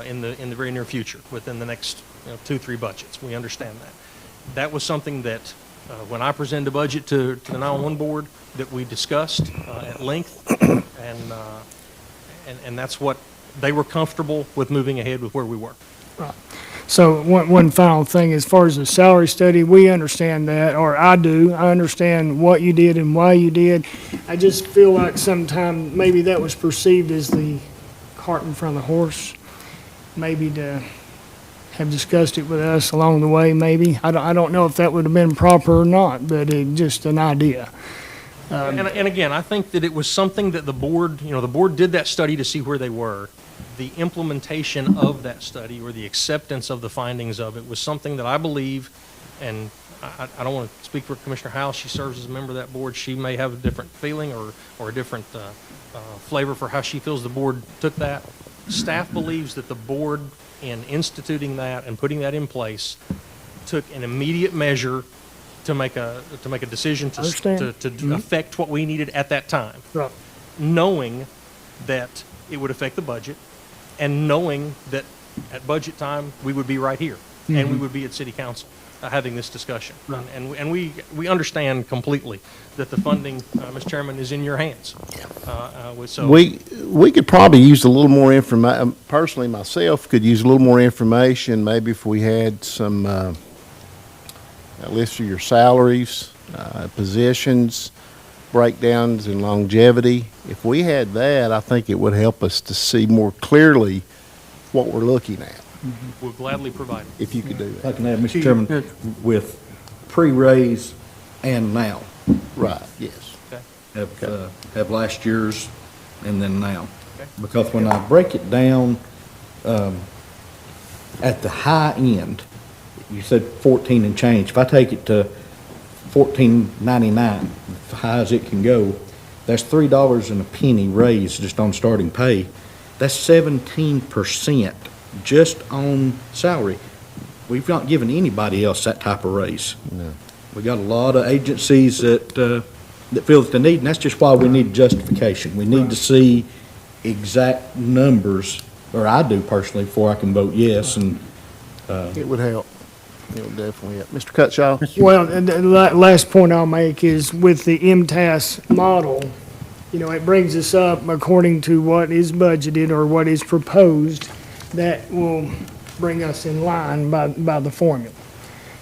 S9: in the very near future, within the next 2-3 budgets. We understand that. That was something that when I presented a budget to the 911 board that we discussed at length, and that's what they were comfortable with moving ahead with where we were.
S5: Right. So one final thing, as far as the salary study, we understand that, or I do. I understand what you did and why you did. I just feel like sometimes maybe that was perceived as the cart in front of the horse, maybe to have discussed it with us along the way, maybe. I don't know if that would have been proper or not, but just an idea.
S9: And again, I think that it was something that the board did that study to see where they were. The implementation of that study or the acceptance of the findings of it was something that I believe, and I don't want to speak for Commissioner Howe, she serves as a member of that board. She may have a different feeling or a different flavor for how she feels the board took that. Staff believes that the board, in instituting that and putting that in place, took an immediate measure to make a decision to affect what we needed at that time,
S5: Right.
S9: knowing that it would affect the budget, and knowing that at budget time we would be right here and we would be at City Council having this discussion.
S5: Right.
S9: And we understand completely that the funding, Mr. Chairman, is in your hands. So
S1: We could probably use a little more information, personally, myself, could use a little more information, maybe if we had some, a list of your salaries, positions, breakdowns, and longevity. If we had that, I think it would help us to see more clearly what we're looking at,
S9: we'll gladly provide it.
S1: if you could do
S8: If I
S1: that.
S8: can add, Mr. Chairman, with pre-raise and now,
S1: Right, yes.
S8: have last year's and then now.
S9: Okay.
S8: Because when I break it down, at the high end, you said 14 and change. If I take it to 14.99, as high as it can go, that's $3 and a penny raise just on starting pay. That's 17% just on salary. We've not given anybody else that type of raise.
S1: No.
S8: We got a lot of agencies that feel that they need, and that's just why we need justification. We need to see exact numbers, or I do personally, before I can vote yes, and
S1: It would help. It would definitely help. Mr. Cutshaw?
S5: Well, and the last point I'll make is with the MTAS model, it brings us up according to what is budgeted or what is proposed, that will bring us in line by the formula.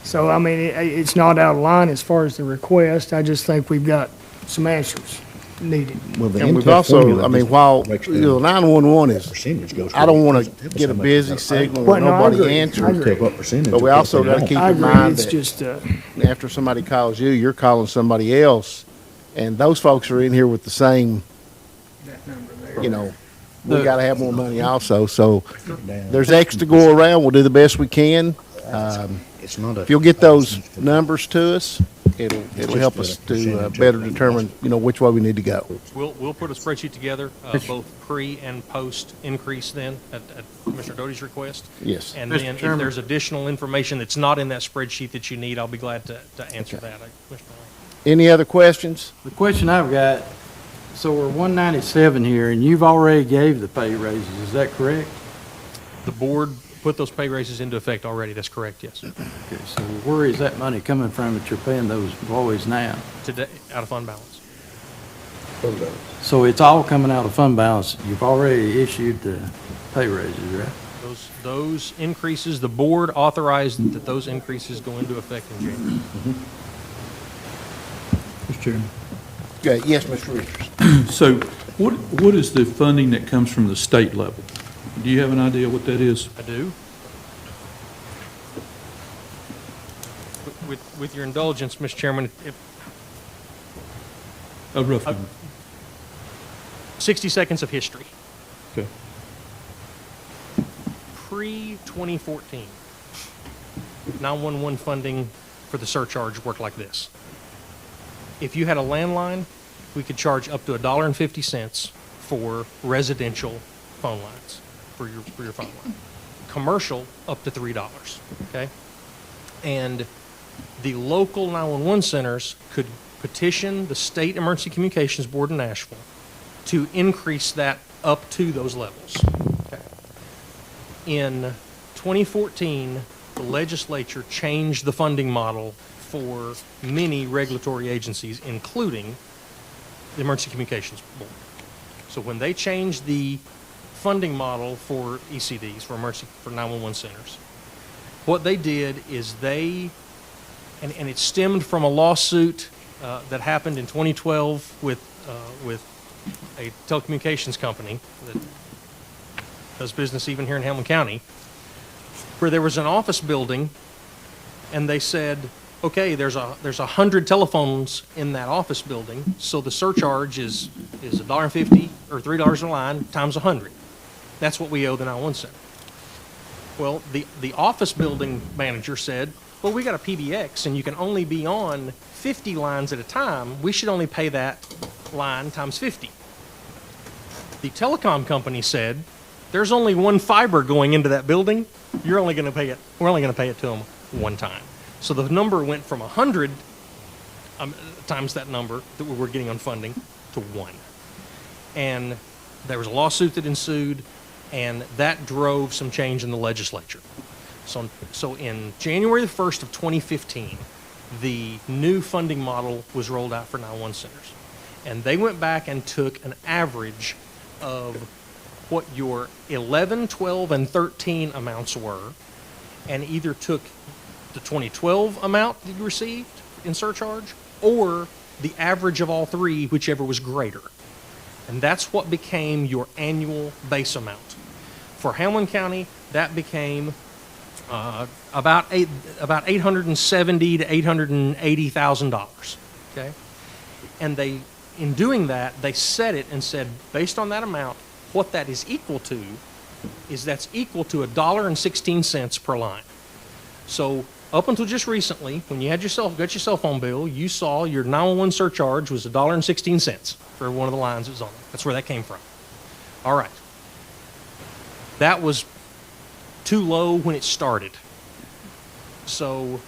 S5: So, I mean, it's not out of line as far as the request. I just think we've got some answers needed.
S8: well, the
S1: And we've
S8: MTF
S1: also,
S8: formula
S1: I mean,
S8: just
S1: while,
S8: breaks
S1: you
S8: down
S1: know, 911 is,
S8: percentage goes
S1: I don't
S8: for it.
S1: want
S8: Doesn't
S1: to
S8: tell us
S1: get a
S8: how much
S1: busy
S8: it's
S1: signal
S5: Well,
S1: where
S5: no, I
S1: nobody
S5: agree. I
S1: answers.
S5: agree.
S8: What percentage
S1: But we
S8: of
S1: also
S8: what they
S1: got to keep
S5: I
S1: in
S5: agree,
S1: mind
S5: it's
S1: that
S5: just,
S1: after somebody calls you, you're calling somebody else, and those folks are in here with the same, you know, we got to have more money also. So there's X to go around. We'll do the best we can.
S8: It's not a.
S1: If you'll get those numbers to us, it'll help us to better determine, you know, which way we need to go.
S9: We'll put a spreadsheet together, both pre and post increase then at Commissioner Doty's request.
S1: Yes.
S9: And
S11: Mr.
S9: then if
S11: Chairman.
S9: there's additional information that's not in that spreadsheet that you need, I'll be glad to answer that. Commissioner Lane.
S1: Any other questions?
S11: The question I've got, so we're 197 here, and you've already gave the pay raises, is that correct?
S9: The board put those pay raises into effect already. That's correct, yes.
S11: Okay, so where is that money coming from that you're paying those employees now?
S9: Today, out of fund balance.
S11: So it's all coming out of fund balance. You've already issued the pay raises, right?
S9: Those increases, the board authorized that those increases go into effect in January.
S6: Mr. Chairman.
S1: Okay, yes, Mr. Richards.
S6: So what is the funding that comes from the state level? Do you have an idea what that is?
S9: I do. with your indulgence, Mr. Chairman, if
S6: A rough number.
S9: 60 seconds of history.
S6: Okay.
S9: Pre-2014, 911 funding for the surcharge worked like this. If you had a landline, we could charge up to $1.50 for residential phone lines, for your phone line. Commercial, up to $3, okay? And the local 911 centers could petition the State Emergency Communications Board in Nashville to increase that up to those levels. Okay. In 2014, the legislature changed the funding model for many regulatory agencies, including the Emergency Communications Board. So when they changed the funding model for ECDs, for 911 centers, what they did is and it stemmed from a lawsuit that happened in 2012 with a telecommunications company that does business even here in Hamblen County, where there was an office building, and they said, okay, there's 100 telephones in that office building, so the surcharge is $1.50 or $3 a line times 100. That's what we owe the 911 center. Well, the office building manager said, well, we got a PBX, and you can only be on 50 lines at a time. We should only pay that line times 50. The telecom company said, there's only one fiber going into that building. We're only going to pay it to them one time. So the number went from 100 times that number that we were getting on funding to 1. And there was a lawsuit that ensued, and that drove some change in the legislature. So in January the 1st of 2015, the new funding model was rolled out for 911 centers. And they went back and took an average of what your 11, 12, and 13 amounts were, and either took the 2012 amount that you received in surcharge or the average of all three, whichever was greater. And that's what became your annual base amount. For Hamblen County, that became about $870,000 to $880,000. Okay, and in doing that, they set it and said, based on that amount, what that is equal to is that's equal to $1.16 per line. So up until just recently, when you got your cell phone bill, you saw your 911 surcharge was $1.16 for every one of the lines that was on it. That's where that came from. All right. That was too low when it started. So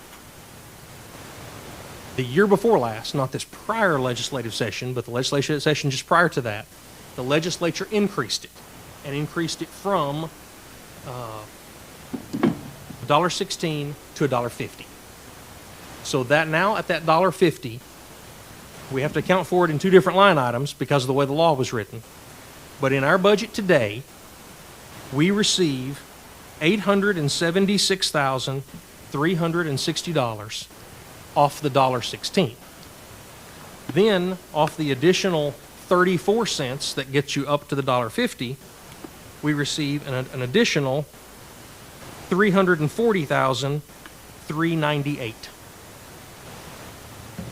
S9: the year before last, not this prior legislative session, but the legislative session just prior to that, the legislature increased it, and increased it from $1.16 to $1.50. So that now at that $1.50, we have to account for it in two different line items because of the way the law was written. But in our budget today, we receive $876,360 off the $1.16. Then, off the additional 34 cents that gets you up to the $1.50, we receive an additional $340,398.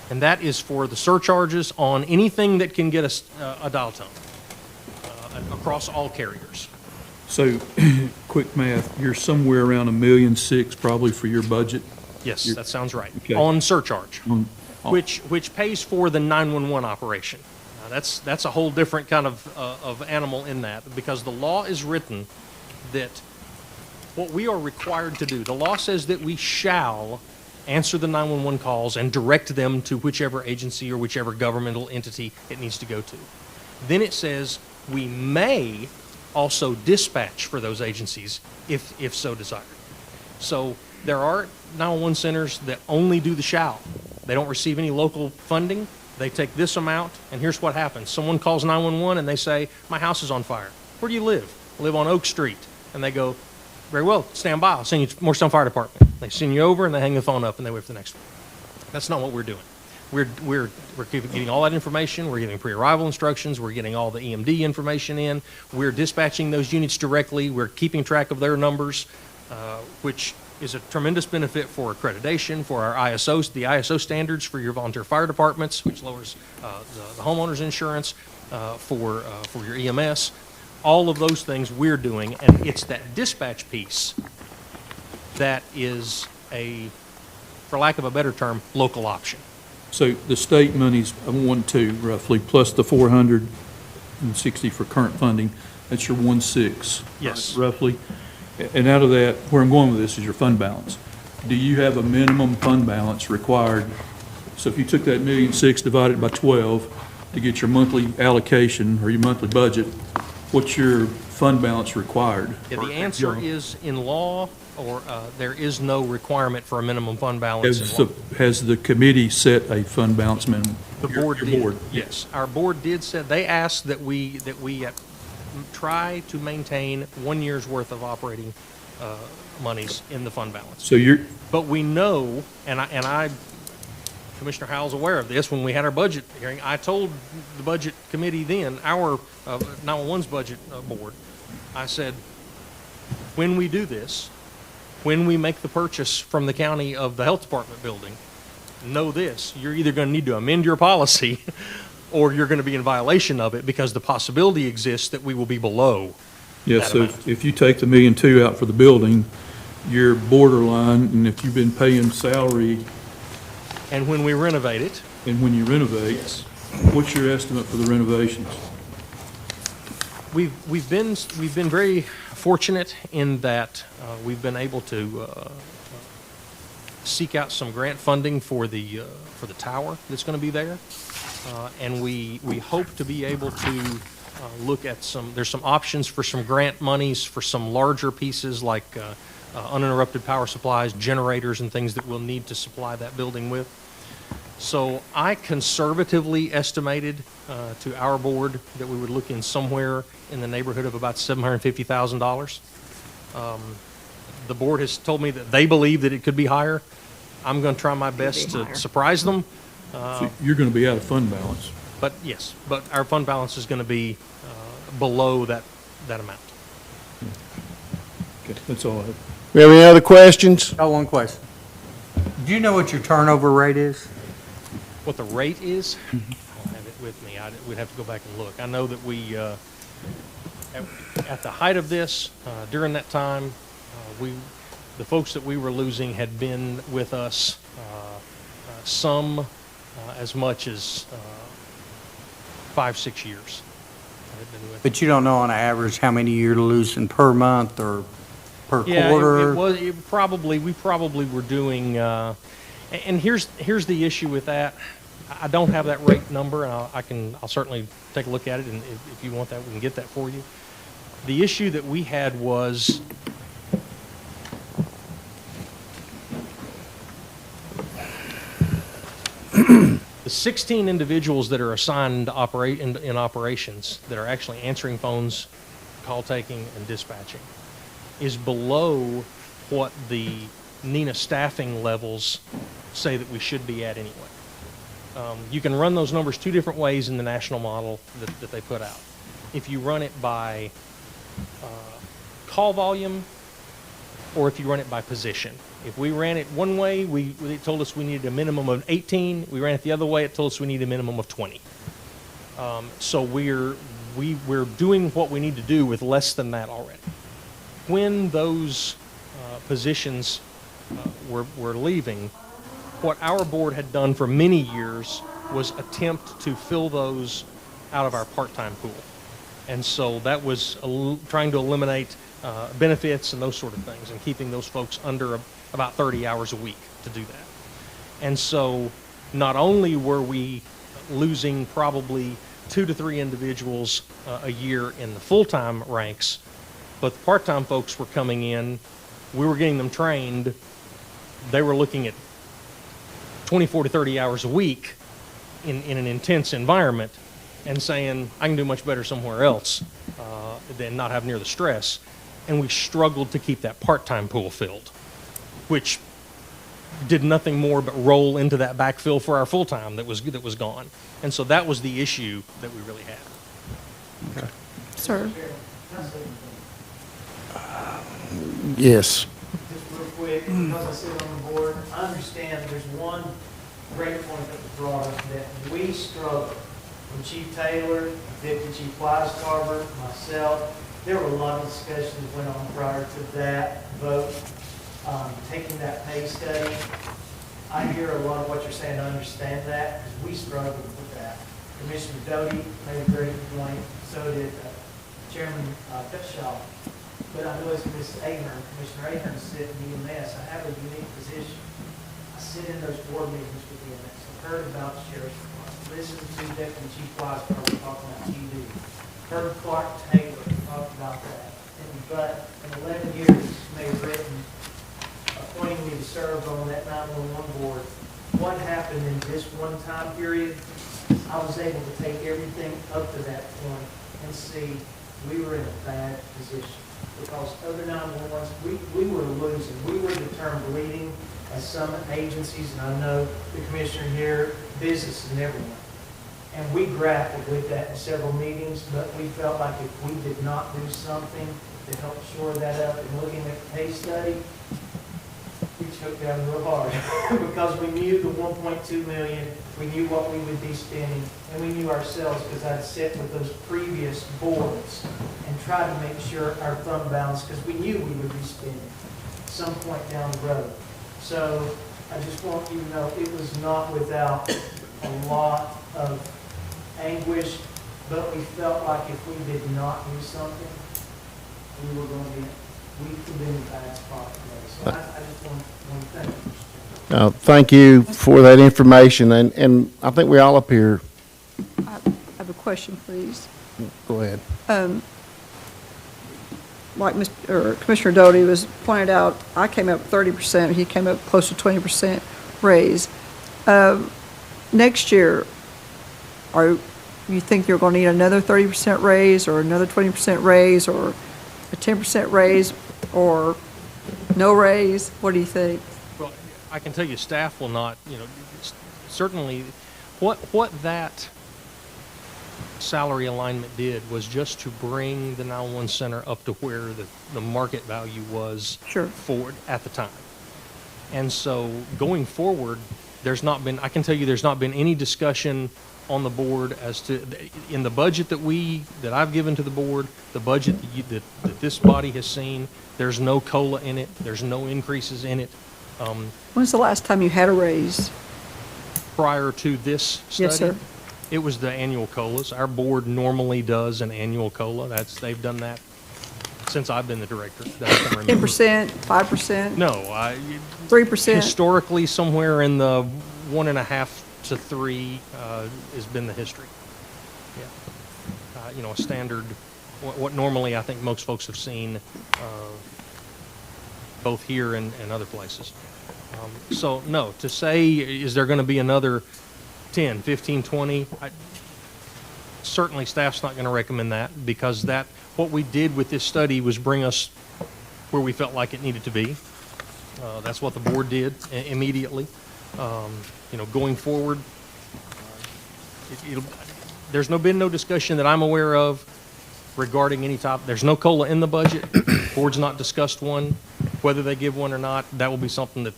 S9: And that is for the surcharges on anything that can get us a dial tone across all carriers.
S6: So, quick math, you're somewhere around $1.6 million probably for your budget?
S9: Yes, that sounds right.
S6: Okay.
S9: On surcharge, which pays for the 911 operation. That's a whole different kind of animal in that, because the law is written that what we are required to do, the law says that we shall answer the 911 calls and direct them to whichever agency or whichever governmental entity it needs to go to. Then it says we may also dispatch for those agencies if so desired. So there are 911 centers that only do the shall. They don't receive any local funding. They take this amount, and here's what happens. Someone calls 911 and they say, my house is on fire. Where do you live? I live on Oak Street. And they go, very well, stand by. I'll send you to Morristown Fire Department. They send you over and they hang the phone up and they wait for the next one. That's not what we're doing. We're getting all that information. We're getting pre-arrival instructions. We're getting all the EMD information in. We're dispatching those units directly. We're keeping track of their numbers, which is a tremendous benefit for accreditation, for our ISOs, the ISO standards for your volunteer fire departments, which lowers the homeowner's insurance, for your EMS. All of those things we're doing, and it's that dispatch piece that is a, for lack of a better term, local option.
S6: So the state money's 1.2 roughly, plus the 460 for current funding, that's your 1.6.
S9: Yes.
S6: Roughly. And out of that, where I'm going with this is your fund balance. Do you have a minimum fund balance required? So if you took that 1.6 million, divided by 12 to get your monthly allocation or your monthly budget, what's your fund balance required?
S9: Yeah, the answer is in law, or there is no requirement for a minimum fund balance in law.
S6: Has the committee set a fund balance minimum?
S9: The
S6: Your-
S9: board
S6: your
S9: did.
S6: board.
S9: Yes, our board did say, they asked that we try to maintain 1 year's worth of operating monies in the fund balance.
S6: So you're,
S9: But we know, and I, Commissioner Howell's aware of this, when we had our budget hearing, I told the budget committee then, our 911's budget board, I said, when we do this, when we make the purchase from the county of the health department building, know this, you're either going to need to amend your policy or you're going to be in violation of it, because the possibility exists that we will be below.
S6: yeah,
S9: that
S6: so
S9: amount.
S6: if you take the 1.2 million out for the building, you're borderline, and if you've been paying salary
S9: And when we renovate it,
S6: and when you renovate, what's your estimate for the renovations?
S9: we've been very fortunate in that we've been able to seek out some grant funding for the tower that's going to be there, and we hope to be able to look at there's some options for some grant monies for some larger pieces like uninterrupted power supplies, generators, and things that we'll need to supply that building with. So I conservatively estimated to our board that we would look in somewhere in the neighborhood of about $750,000. The board has told me that they believe that it could be higher. I'm going to try my best to surprise them.
S6: So you're going to be out of fund balance.
S9: But yes, but our fund balance is going to be below that amount.
S6: Okay, that's all I have.
S1: We have any other questions?
S11: Got one question. Do you know what your turnover rate is?
S9: What the rate is, I don't have it with me. We'd have to go back and look. I know that we, at the height of this, during that time, the folks that we were losing had been with us some as much as 5-6 years. They've been with
S11: But you don't know on average how many you're losing per month or per quarter?
S9: We probably were doing, and here's the issue with that. I don't have that rate number, and I'll certainly take a look at it, and if you want that, we can get that for you. The issue that we had was the 16 individuals that are assigned to operate in operations that are actually answering phones, call taking, and dispatching is below what the NENA staffing levels say that we should be at anyway. You can run those numbers two different ways in the national model that they put out. If you run it by call volume, or if you run it by position. If we ran it one way, it told us we needed a minimum of 18. We ran it the other way, it told us we needed a minimum of 20. So we're doing what we need to do with less than that already. When those positions were leaving, what our board had done for many years was attempt to fill those out of our part-time pool. And so that was trying to eliminate benefits and those sort of things and keeping those folks under about 30 hours a week to do that. And so not only were we losing probably 2 to 3 individuals a year in the full-time ranks, but the part-time folks were coming in, we were getting them trained, they were looking at 24 to 30 hours a week in an intense environment and saying, I can do much better somewhere else than not have near the stress. And we struggled to keep that part-time pool filled, which did nothing more but roll into that backfill for our full-time that was gone. And so that was the issue that we really had.
S3: Sir?
S1: Yes.
S12: Just real quick, because I sit on the board, I understand there's one great point that was brought up, that we struggle. When Chief Taylor, Deputy Chief Weiscarver, myself, there were a lot of discussions that went on prior to that vote, taking that pay study. I hear a lot of what you're saying, I understand that, because we struggled with that. Commissioner Doty made a great point, so did Chairman Cutshaw. But I know as Ms. Ahern, Commissioner Ahern sit in EMS, I have a unique position. I sit in those board meetings with EMS. I've heard about the sheriff's department, listened to Deputy Chief Weiscarver talk about TV, heard Clark Taylor talk about that. But in 11 years, Mayor Britton appointing me to serve on that 911 board, what happened in this one time period, I was able to take everything up to that point and see we were in a bad position. Because other 911s, we were losing. We were the term bleeding as some agencies, and I know the commissioner here, business and everyone. And we grappled with that in several meetings, but we felt like if we did not do something to help shore that up, and looking at the pay study, we took down real hard because we knew the 1.2 million, we knew what we would be spending, and we knew ourselves, because I'd sit with those previous boards and try to make sure our fund balance, because we knew we would be spending at some point down the road. So I just want you to know it was not without a lot of anguish, but we felt like if we did not do something, we were going to be, we could be in a bad spot today. So I just want to thank you.
S1: Thank you for that information, and I think we all up here,
S13: I have a question, please.
S1: go ahead.
S13: Like Commissioner Doty was pointed out, I came up 30%, he came up close to 20% raise. Next year, you think you're going to need another 30% raise, or another 20% raise, or a 10% raise, or no raise? What do you think?
S9: Well, I can tell you staff will not, certainly, what that salary alignment did was just to bring the 911 center up to where the market value was for at the time. And so going forward, I can tell you there's not been any discussion on the board as to, in the budget that I've given to the board, the budget that this body has seen, there's no COLA in it, there's no increases in it.
S13: When's the last time you had a raise?
S9: Prior to this study?
S13: Yes, sir.
S9: It was the annual COLAs. Our board normally does an annual COLA. They've done that since I've been the director.
S13: 10%, 5%?
S9: No,
S13: 3%?
S9: Historically, somewhere in the 1.5 to 3 has been the history. Yeah, a standard. What normally I think most folks have seen, both here and other places. So no, to say is there going to be another 10, 15, 20, certainly staff's not going to recommend that, because what we did with this study was bring us where we felt like it needed to be. That's what the board did immediately. Going forward, there's been no discussion that I'm aware of regarding any type. There's no COLA in the budget. Board's not discussed one. Whether they give one or not, that will be something that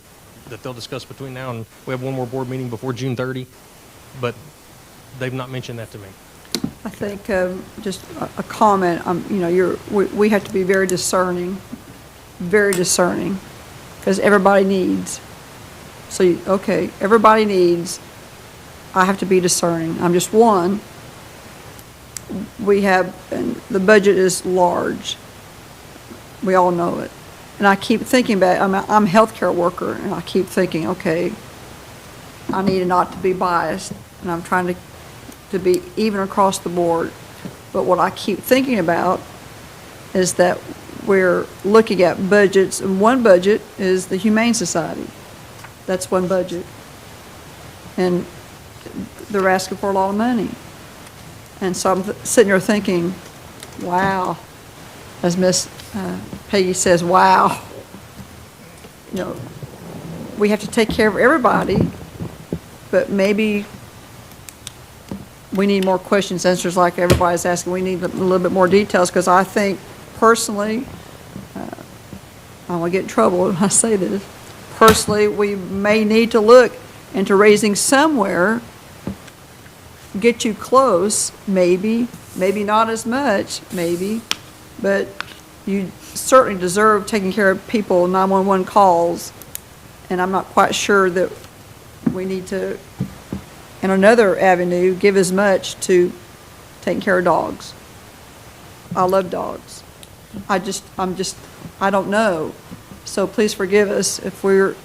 S9: they'll discuss between now and we have one more board meeting before June 30. But they've not mentioned that to me.
S13: I think just a comment. We have to be very discerning, because everybody needs. So everybody needs. I have to be discerning. I'm just one. And the budget is large. We all know it. And I keep thinking about it. I'm a healthcare worker, and I keep thinking, okay, I need not to be biased, and I'm trying to be even across the board. But what I keep thinking about is that we're looking at budgets, and one budget is the Humane Society. That's one budget. And they're asking for a lot of money. And so I'm sitting here thinking, wow, as Miss Peggy says, wow. We have to take care of everybody, but maybe we need more questions, answers like everybody's asking. We need a little bit more details, because I think personally, I don't want to get in trouble when I say this, personally, we may need to look into raising somewhere, get you close, maybe not as much, maybe, but you certainly deserve taking care of people, 911 calls, and I'm not quite sure that we need to, in another avenue, give as much to taking care of dogs. I love dogs. I don't know. So please forgive us if we're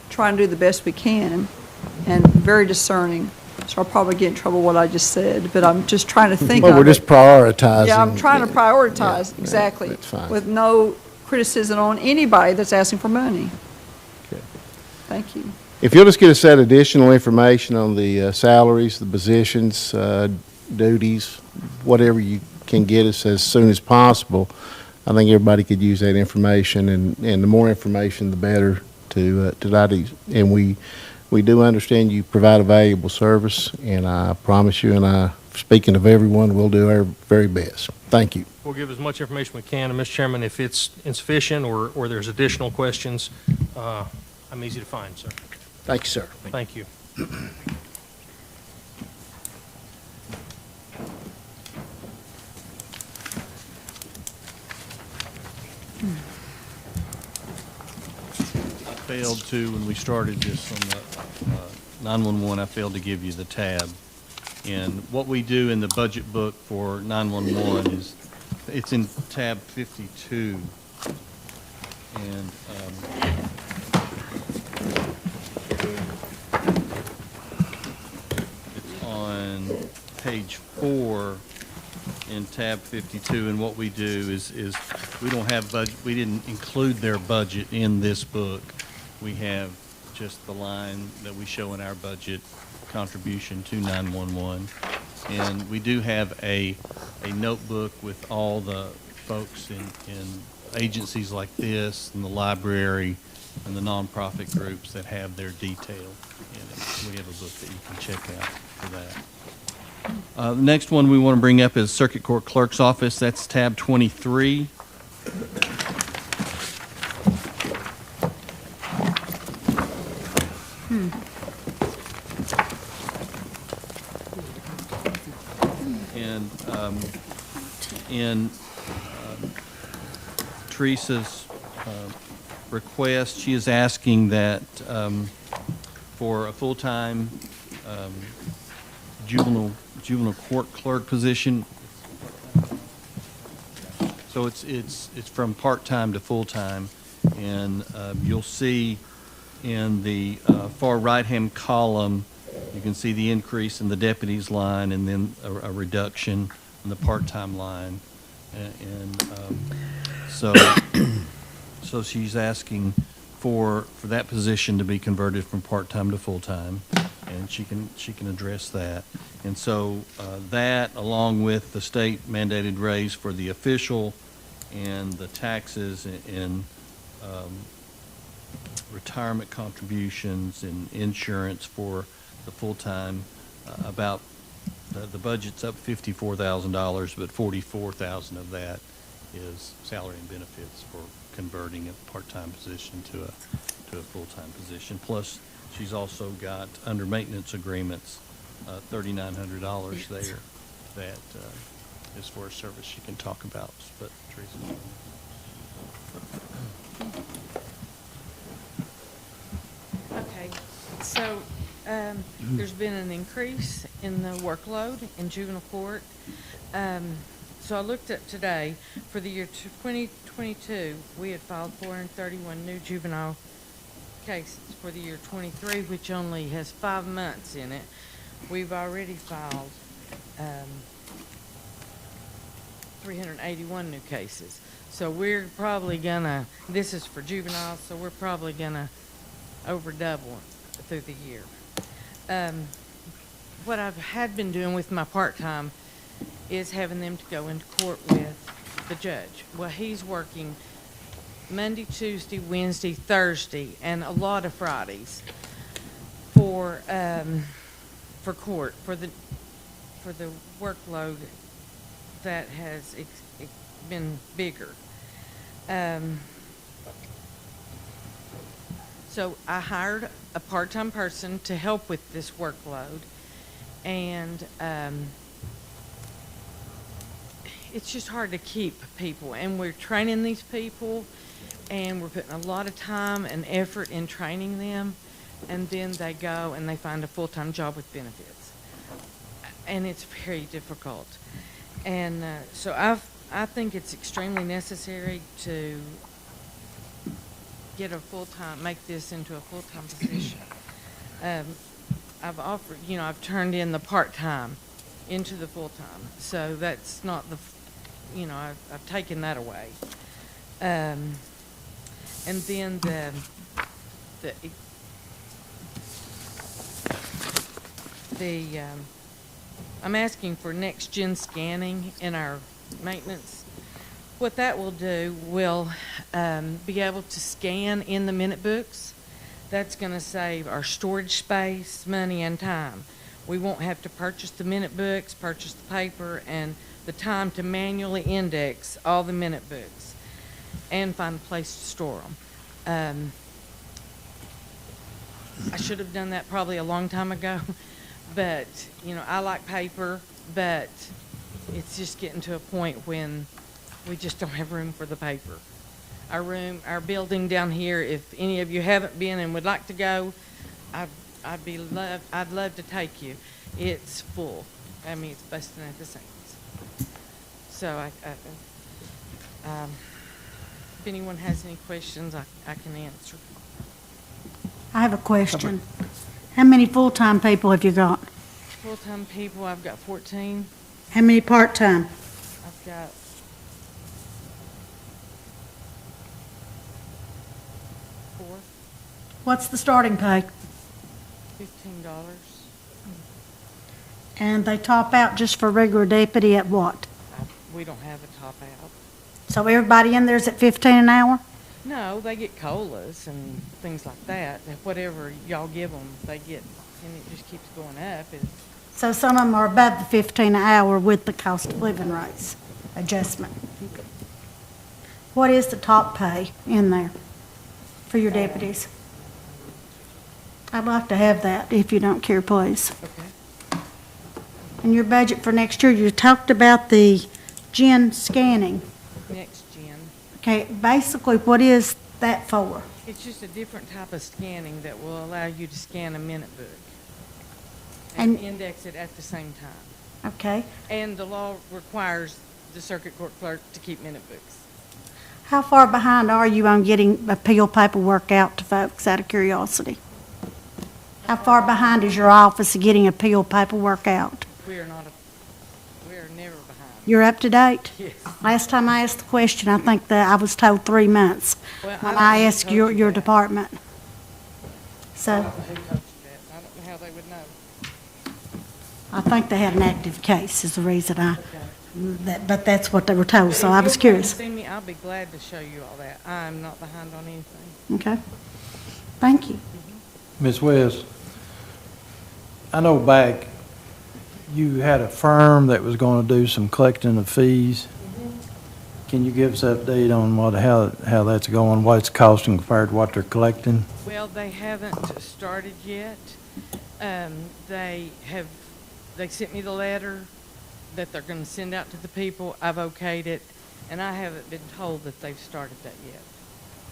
S13: trying to do the best we can and very discerning. So I'll probably get in trouble what I just said, but I'm just trying to think of
S1: Well, we're just
S13: it.
S1: prioritizing.
S13: Yeah, I'm trying to prioritize,
S1: Yeah,
S13: exactly.
S1: that's fine.
S13: With no criticism on anybody that's asking for money.
S1: Okay.
S13: Thank you.
S1: If you'll just get us that additional information on the salaries, the positions, duties, whatever you can get us as soon as possible, I think everybody could use that information, and the more information, the better to that. And we do understand you provide a valuable service, and I promise you, and speaking of everyone, we'll do our very best. Thank you.
S9: We'll give as much information we can, and Mr. Chairman, if it's insufficient or there's additional questions, I'm easy to find, sir.
S1: Thank you, sir.
S9: Thank you.
S2: I failed to, when we started this on the 911, I failed to give you the tab. And what we do in the budget book for 911 is, it's in tab 52. And it's on page 4 in tab 52, and what we do is we don't have budget, we didn't include their budget in this book. We have just the line that we show in our budget contribution to 911. And we do have a notebook with all the folks in agencies like this, and the library, and the nonprofit groups that have their detail in it. We have a book that you can check out for that. The next one we want to bring up is Circuit Court Clerk's Office. That's tab 23. And in Teresa's request, she is asking that for a full-time juvenile court clerk position. So it's from part-time to full-time, and you'll see in the far right-hand column, you can see the increase in the deputies line, and then a reduction in the part-time line, and so she's asking for that position to be converted from part-time to full-time, and she can address that. And so that, along with the state mandated raise for the official and the taxes and retirement contributions and insurance for the full-time, about the budget's up $54,000, but $44,000 of that is salary and benefits for converting a part-time position to a full-time position. Plus, she's also got, under maintenance agreements, $3,900 there that is for a service she can talk about. But Teresa.
S14: Okay, so there's been an increase in the workload in juvenile court. So I looked at today, for the year 2022, we had filed 431 new juvenile cases. For the year 23, which only has 5 months in it, we've already filed 381 new cases. So we're probably gonna, this is for juveniles, so we're probably gonna over double through the year. What I've had been doing with my part-time is having them to go into court with the judge. Well, he's working Monday, Tuesday, Wednesday, Thursday, and a lot of Fridays for court, for the workload that has been bigger. So I hired a part-time person to help with this workload, and it's just hard to keep people, and we're training these people, and we're putting a lot of time and effort in training them, and then they go and they find a full-time job with benefits. And it's very difficult. And so I think it's extremely necessary to get a full-time, make this into a full-time position. I've offered, I've turned in the part-time into the full-time. So that's not I've taken that away. And then I'm asking for next-gen scanning in our maintenance. What that will do will be able to scan in the minute books. That's going to save our storage space, money, and time. We won't have to purchase the minute books, purchase the paper, and the time to manually index all the minute books and find a place to store them. I should have done that probably a long time ago, but, I like paper, but it's just getting to a point when we just don't have room for the paper. Our building down here, if any of you haven't been and would like to go, I'd love to take you. It's full. I mean, it's busting at the seams. So if anyone has any questions, I can answer.
S4: I have a question. How many full-time people have you got?
S14: Full-time people, I've got 14.
S4: How many part-time?
S14: I've got 4.
S4: What's the starting pay?
S14: $15.
S4: And they top out just for regular deputy at what?
S14: We don't have a top out.
S4: So everybody in there's at 15 an hour?
S14: No, they get COLAs and things like that. And whatever y'all give them, they get, and it just keeps going up.
S4: So some of them are above the 15 an hour with the cost of living rates adjustment. What is the top pay in there for your deputies? I'd like to have that, if you don't care, please.
S14: Okay.
S4: In your budget for next year, you talked about the gen scanning.
S14: Next gen.
S4: Okay, basically, what is that for?
S14: It's just a different type of scanning that will allow you to scan a minute book
S4: And-
S14: and index it at the same time.
S4: Okay.
S14: And the law requires the Circuit Court Clerk to keep minute books.
S4: How far behind are you on getting appeal paperwork out to folks, out of curiosity? How far behind is your office of getting appeal paperwork out?
S14: We are never behind.
S4: You're up to date?
S14: Yes.
S4: Last time I asked the question, I think that I was told 3 months
S14: Well,
S4: when
S14: don't
S4: I
S14: know who
S4: asked
S14: told
S4: your
S14: you that.
S4: department.
S14: I
S4: So
S14: don't know who told you that. I don't know how they would know.
S4: I think they had an active case is the reason but that's what they were told, so I was
S14: If you'll come
S4: curious.
S14: and see me, I'll be glad to show you all that. I'm not behind on anything.
S4: Okay. Thank you.
S10: Ms. West, I know back, you had a firm that was going to do some collecting of fees. Can you give us an update on how that's going, what it's costing compared to what they're collecting?
S14: Well, they haven't started yet. They sent me the letter that they're going to send out to the people. I've okayed it, and I haven't been told that they've started that yet.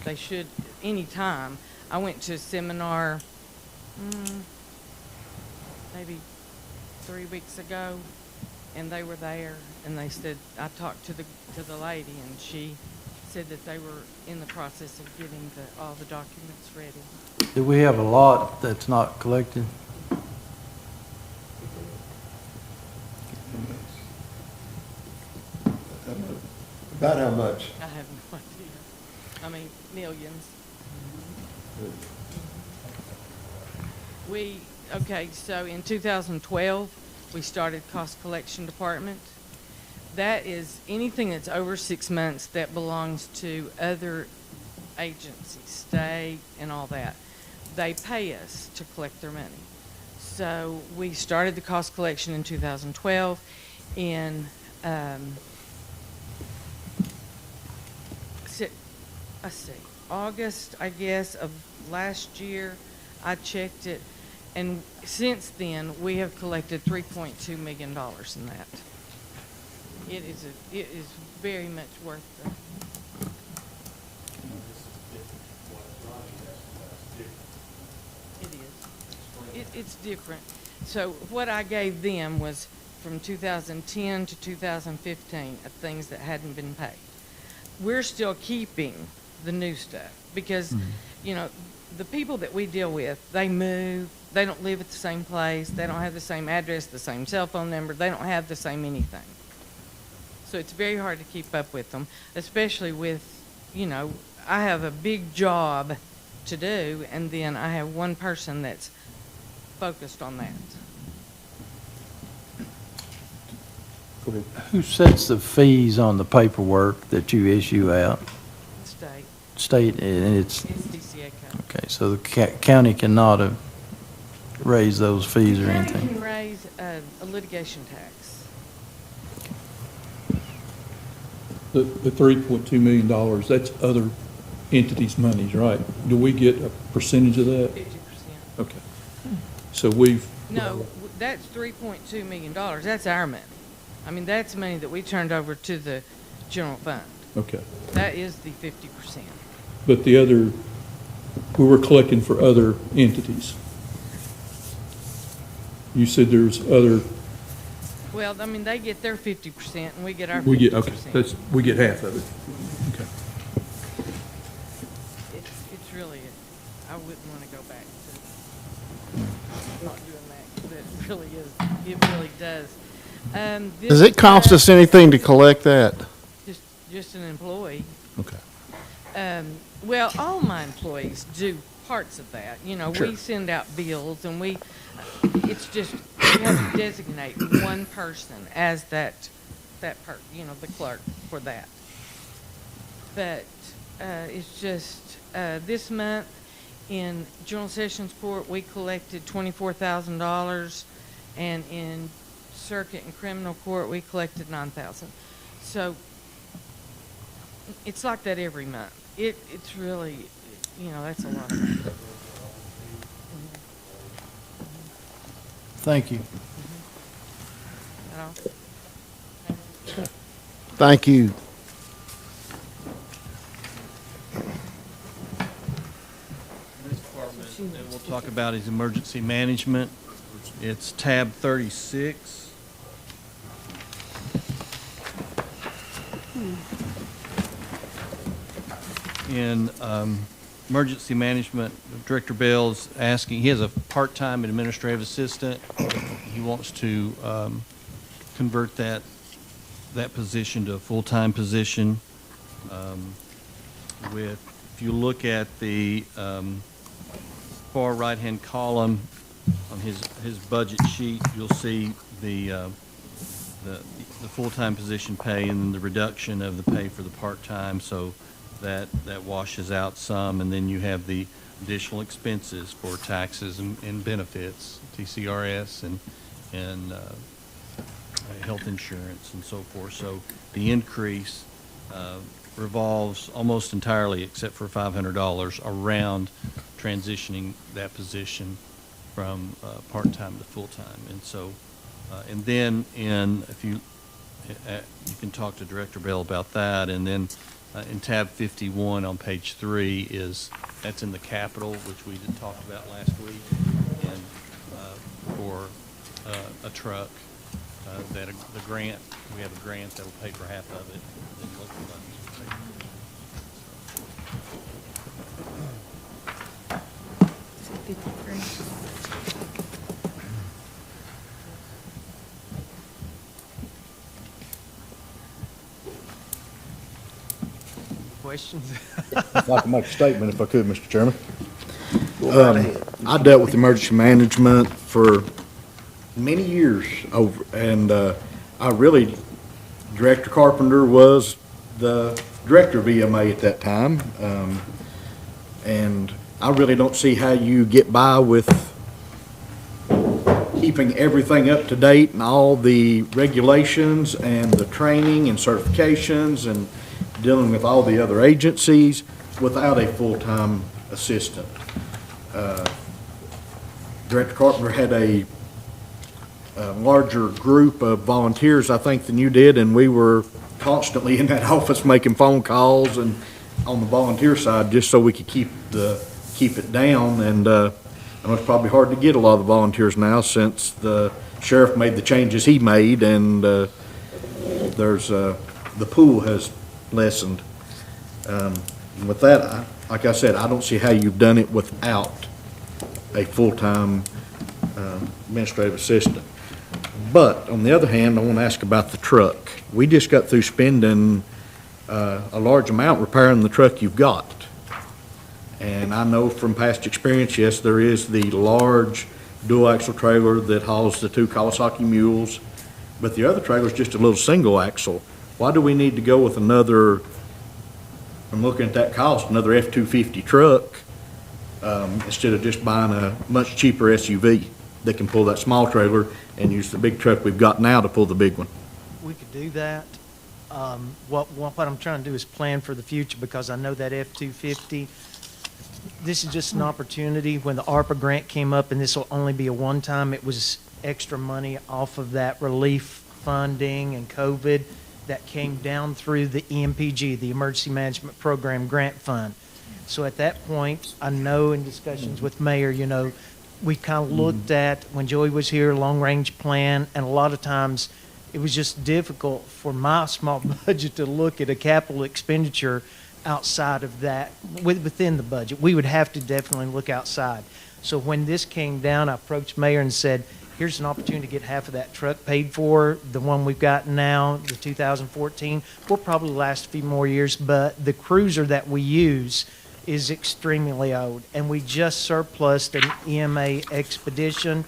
S14: They should any time. I went to a seminar maybe 3 weeks ago, and they were there, and they said, I talked to the lady, and she said that they were in the process of getting all the documents ready.
S10: Do we have a lot that's not collected?
S15: About how much?
S14: I have no idea. I mean, millions. Okay, so in 2012, we started cost collection department. That is anything that's over 6 months that belongs to other agencies, state and all that. They pay us to collect their money. So we started the cost collection in 2012. In let's see, August, I guess, of last year, I checked it, and since then, we have collected $3.2 million in that. It is very much worth the. It is. It's different. So what I gave them was from 2010 to 2015 of things that hadn't been paid. We're still keeping the new stuff because, you know, the people that we deal with, they move, they don't live at the same place, they don't have the same address, the same cell phone number, they don't have the same anything. So it's very hard to keep up with them, especially with, you know, I have a big job to do, and then I have one person that's focused on that.
S10: Who sets the fees on the paperwork that you issue out?
S14: State.
S10: State, and it's,
S14: DCA code.
S10: okay, so the county cannot raise those fees or
S14: The
S10: anything?
S14: county can raise a litigation tax.
S6: The $3.2 million, that's other entities' monies, right? Do we get a percentage of that?
S14: 50%.
S6: Okay. So we've.
S14: No, that's $3.2 million. That's our money. I mean, that's money that we turned over to the general fund.
S6: Okay.
S14: That is the 50%.
S6: But the other, we were collecting for other entities. You said there's other.
S14: Well, I mean, they get their 50% and we get our 50%.
S6: We get, okay, we get half of it. Okay.
S14: It's really, I wouldn't want to go back to not doing that, 'cause it really is, it really does.
S1: Does it cost us anything to collect that?
S14: Just an employee.
S1: Okay.
S14: Well, all my employees do parts of that. You know,
S1: Sure.
S14: we send out bills and it's just, we have to designate one person as the clerk for that. But, it's just, this month in General Sessions Court, we collected $24,000, and in Circuit and Criminal Court, we collected $9,000. So it's like that every month. It's really, you know, that's a lot of money.
S10: Thank you.
S14: That all?
S1: Thank you.
S2: This department that we'll talk about is emergency management. It's tab 36. In emergency management, Director Bell's asking, he has a part-time administrative assistant. He wants to convert that position to a full-time position. If you look at the far right-hand column on his budget sheet, you'll see the full-time position pay and then the reduction of the pay for the part-time, so that washes out some, and then you have the additional expenses for taxes and benefits, TCRS and health insurance and so forth. So the increase revolves almost entirely, except for $500, around transitioning that position from part-time to full-time. And so, and then if you can talk to Director Bell about that, and then in tab 51 on page 3 that's in the capital, which we did talk about last week, and for a truck, that the grant, we have a grant that'll pay for half of it, and then local funds will pay for
S9: Questions?
S8: I'd like to make a statement if I could, Mr. Chairman. I dealt with emergency management for many years over, and Director Carpenter was the director of EMA at that time, and I really don't see how you get by with keeping everything up to date and all the regulations and the training and certifications and dealing with all the other agencies without a full-time assistant. Director Carpenter had a larger group of volunteers, I think, than you did, and we were constantly in that office making phone calls and on the volunteer side, just so we could keep it down. And I know it's probably hard to get a lot of the volunteers now since the sheriff made the changes he made, and there's the pool has lessened. With that, like I said, I don't see how you've done it without a full-time administrative assistant. But on the other hand, I want to ask about the truck. We just got through spending a large amount repairing the truck you've got. And I know from past experience, yes, there is the large dual-axle trailer that hauls the 2 Kawasaki mules, but the other trailer is just a little single-axle. Why do we need to go with another, I'm looking at that cost, another F-250 truck, instead of just buying a much cheaper SUV that can pull that small trailer and use the big truck we've got now to pull the big one?
S12: We could do that. What I'm trying to do is plan for the future, because I know that F-250, this is just an opportunity. When the ARPA grant came up, and this will only be a one-time, it was extra money off of that relief funding and COVID that came down through the EMPG, the Emergency Management Program Grant Fund. So at that point, I know in discussions with Mayor, you know, we kind of looked at, when Joey was here, long-range plan, and a lot of times it was just difficult for my small budget to look at a capital expenditure outside of that, within the budget. We would have to definitely look outside. So when this came down, I approached Mayor and said, here's an opportunity to get half of that truck paid for. The one we've got now, the 2014, will probably last a few more years, but the cruiser that we use is extremely old. And we just surplused an EMA Expedition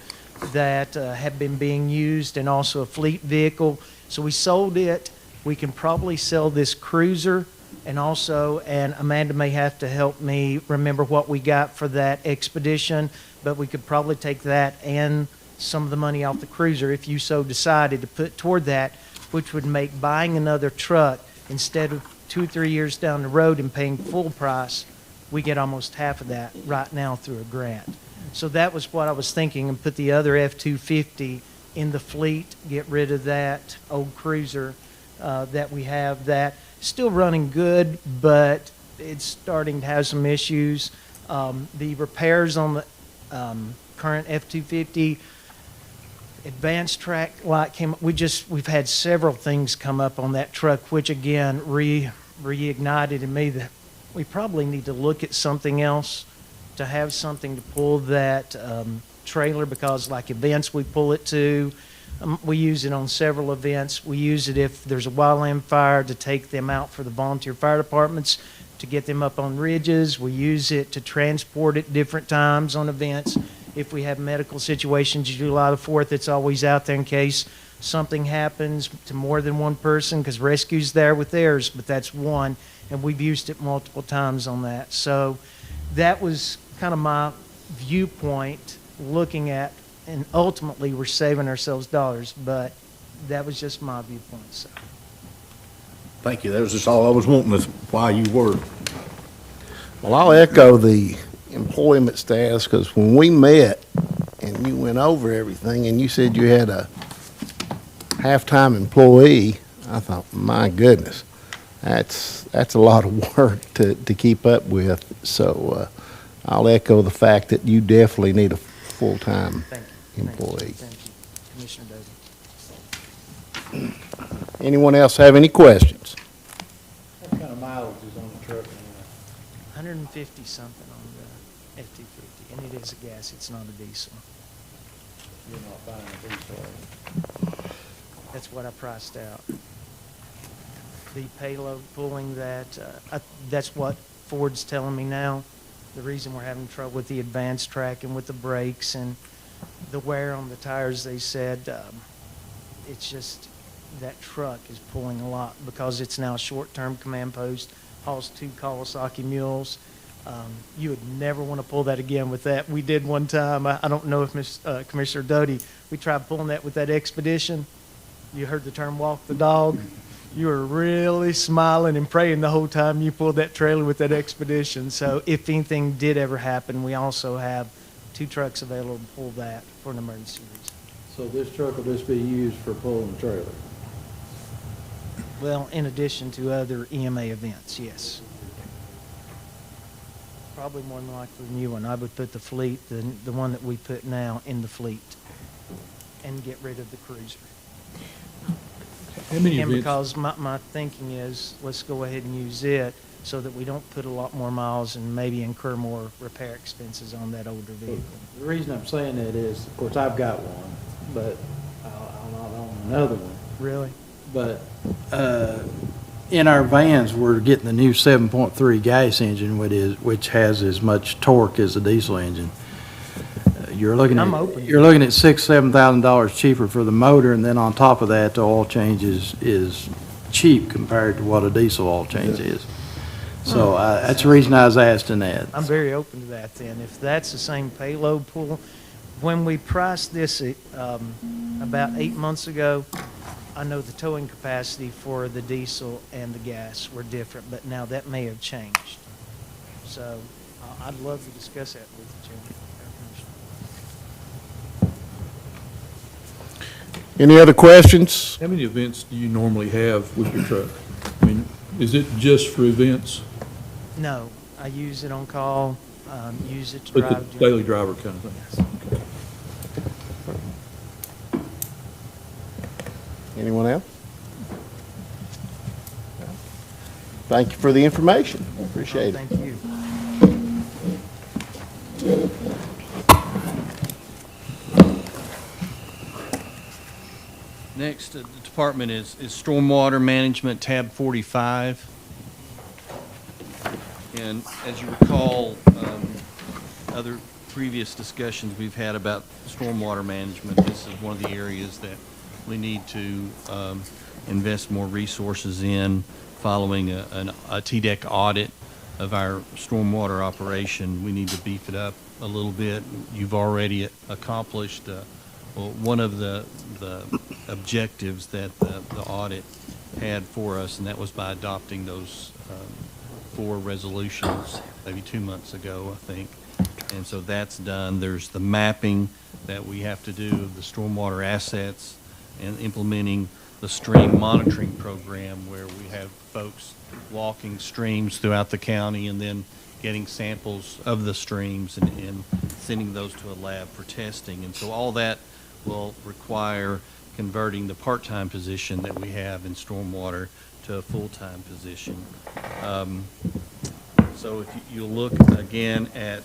S12: that had been being used, and also a fleet vehicle. So we sold it. We can probably sell this cruiser, and Amanda may have to help me remember what we got for that Expedition, but we could probably take that and some of the money off the cruiser, if you so decided, to put toward that, which would make buying another truck, instead of 2 or 3 years down the road and paying full price, we get almost half of that right now through a grant. So that was what I was thinking, and put the other F-250 in the fleet, get rid of that old cruiser that we have, that still running good, but it's starting to have some issues. The repairs on the current F-250, advanced track light came up. We've had several things come up on that truck, which again reignited in me that we probably need to look at something else to have something to pull that trailer, because like events we pull it to, we use it on several events. We use it if there's a wildland fire, to take them out for the volunteer fire departments, to get them up on ridges. We use it to transport at different times on events. If we have medical situations, July the 4th, it's always out there in case something happens to more than one person, because rescue's there with theirs, but that's one, and we've used it multiple times on that. So that was kind of my viewpoint, looking at, and ultimately we're saving ourselves dollars, but that was just my viewpoint. So.
S8: Thank you. That was just all I was wanting, is why you were.
S1: Well, I'll echo the employment status, because when we met and you went over everything and you said you had a half-time employee, I thought, my goodness, that's a lot of work to keep up with. So I'll echo the fact that you definitely need a full-time employee.
S12: Thank you, Commissioner Doty.
S1: Anyone else have any questions?
S10: What kind of mileage is on the truck now?
S12: 150 something on the F-250, and it is a gas, it's not a diesel.
S10: You're not buying a diesel.
S12: That's what I priced out. The payload pulling that, that's what Ford's telling me now. The reason we're having trouble with the advanced track and with the brakes and the wear on the tires, they said, it's just that truck is pulling a lot, because it's now a short-term command post, hauls 2 Kawasaki mules. You would never want to pull that again with that. We did one time, I don't know if Commissioner Doty, we tried pulling that with that Expedition. You heard the term walk the dog. You were really smiling and praying the whole time you pulled that trailer with that expedition. So if anything did ever happen, we also have 2 trucks available to pull that for an emergency reason.
S10: So this truck will just be used for pulling the trailer?
S12: Well, in addition to other EMA events, yes. Probably more than likely the new one. I would put the fleet, the one that we put now, in the fleet and get rid of the cruiser.
S6: How many
S12: And
S6: events,
S12: because my thinking is, let's go ahead and use it so that we don't put a lot more miles and maybe incur more repair expenses on that older vehicle.
S10: The reason I'm saying that is, of course, I've got one, but I'll not own another one.
S12: Really?
S10: But in our vans, we're getting the new 7.3 gas engine, which has as much torque as a diesel engine. You're looking
S12: I'm open.
S10: at $6,000-7,000 cheaper for the motor, and then on top of that, the oil change is cheap compared to what a diesel oil change is. So that's the reason I was asking that.
S12: I'm very open to that then. If that's the same payload pool, when we priced this about 8 months ago, I know the towing capacity for the diesel and the gas were different, but now that may have changed. So I'd love to discuss that with you, Chairman.
S1: Any other questions?
S6: how many events do you normally have with your truck? I mean, is it just for events?
S12: No, I use it on call, use it to
S6: But the
S12: drive.
S6: daily driver kind of thing?
S1: Anyone else? Thank you for the information. Appreciate it.
S12: Thank you.
S2: Next department is Stormwater Management, tab 45. And as you recall, other previous discussions we've had about stormwater management, this is one of the areas that we need to invest more resources in following a TDEC audit of our stormwater operation. We need to beef it up a little bit. You've already accomplished one of the objectives that the audit had for us, and that was by adopting those 4 resolutions maybe 2 months ago, I think. And so that's done. There's the mapping that we have to do of the stormwater assets and implementing the stream monitoring program where we have folks walking streams throughout the county and then getting samples of the streams and sending those to a lab for testing. And so all that will require converting the part-time position that we have in stormwater to a full-time position. So if you'll look again at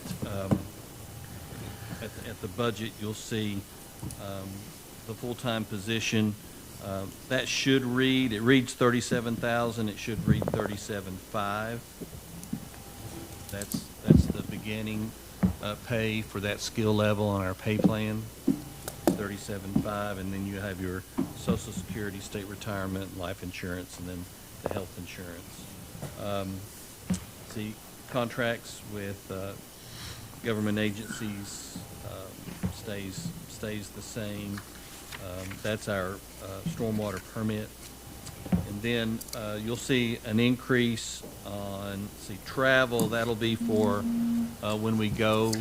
S2: the budget, you'll see the full-time position. That should read, it reads 37,000, it should read 37,500. That's the beginning pay for that skill level on our pay plan, 37,500, and then you have your Social Security, state retirement, life insurance, and then the health insurance. See, contracts with government agencies stays the same. That's our stormwater permit. And then you'll see an increase on, travel. That'll be for when we go